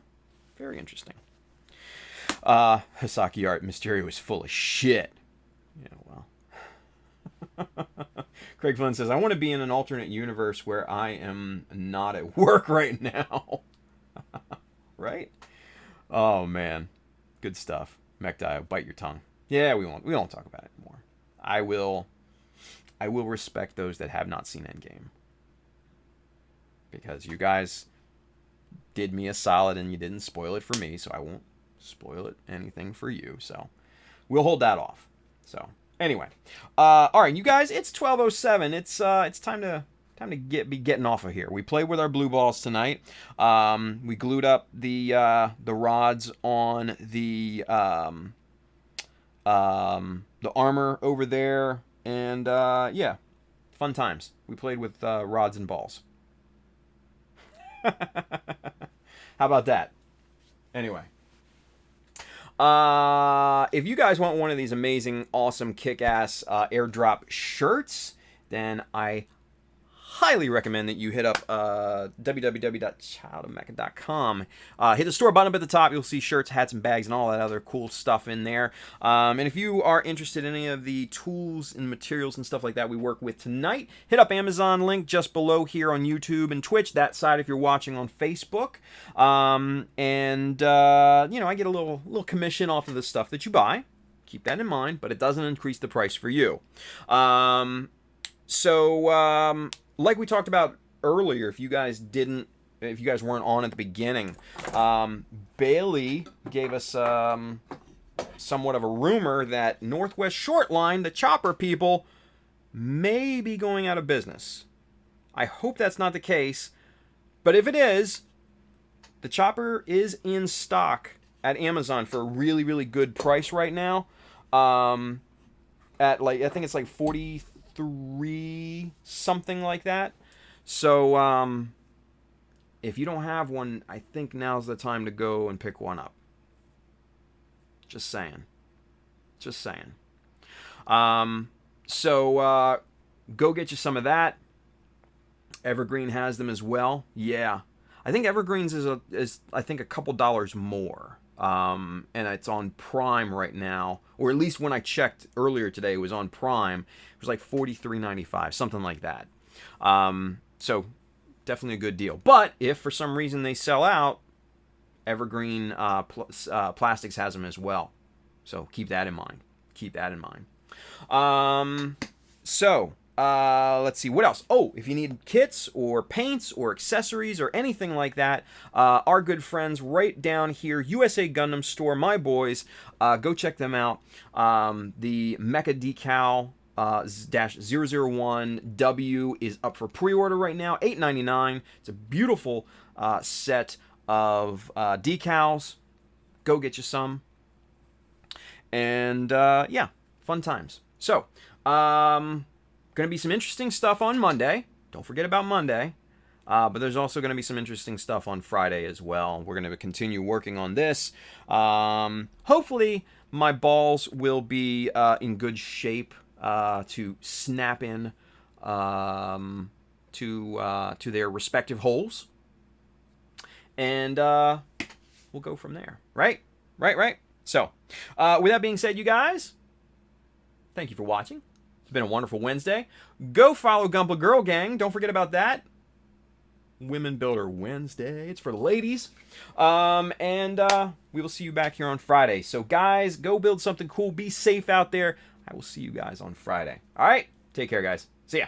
Very interesting. Hisaki Art Mysterio is full of shit. Yeah, well. Craig Flynn says, I want to be in an alternate universe where I am not at work right now. Right? Oh, man. Good stuff. Mech bite your tongue. Yeah, we won't talk about it more. I will respect those that have not seen Endgame. Because you guys did me a solid and you didn't spoil it for me, so I won't spoil it anything for you. So we'll hold that off. So anyway, all right, you guys, it's 12:07. It's time to be getting off of here. We played with our blue balls tonight. We glued up the rods on the armor over there, and yeah, fun times. We played with rods and balls. How about that? Anyway. If you guys want one of these amazing, awesome, kick-ass airdrop shirts, then I highly recommend that you hit up www.childofmecha.com. Hit the store button up at the top. You'll see shirts, hats, and bags, and all that other cool stuff in there. And if you are interested in any of the tools and materials and stuff like that we work with tonight, hit up Amazon link just below here on YouTube and Twitch. That side if you're watching on Facebook. I get a little commission off of the stuff that you buy. Keep that in mind, but it doesn't increase the price for you. Like we talked about earlier, if you guys weren't on at the beginning, Bailey gave us somewhat of a rumor that Northwest Shortline, the chopper people, may be going out of business. I hope that's not the case, but if it is, the chopper is in stock at Amazon for a really, really good price right now. I think it's like 43 something like that. So if you don't have one, I think now's the time to go and pick one up. Just saying. Go get you some of that. Evergreen has them as well. Yeah, I think Evergreen's is I think a couple dollars more. And it's on Prime right now, or at least when I checked earlier today, it was on Prime. It was like $43.95, something like that. So definitely a good deal. But if for some reason they sell out, Evergreen Plastics has them as well. So keep that in mind. Let's see, what else? Oh, if you need kits or paints or accessories or anything like that, our good friends right down here, USA Gundam Store, my boys, go check them out. The Mecha Decal -001W is up for pre-order right now, $8.99. It's a beautiful set of decals. Go get you some. And yeah, fun times. So, going to be some interesting stuff on Monday. Don't forget about Monday. But there's also going to be some interesting stuff on Friday as well. We're going to continue working on this. Hopefully, my balls will be in good shape to snap in to their respective holes. And we'll go from there. Right? So, with that being said, you guys, thank you for watching. It's been a wonderful Wednesday. Go follow Gumpa Girl Gang. Don't forget about that. Women Builder Wednesday. It's for the ladies. And we will see you back here on Friday. So, guys, go build something cool. Be safe out there. I will see you guys on Friday. All right? Take care, guys. See ya.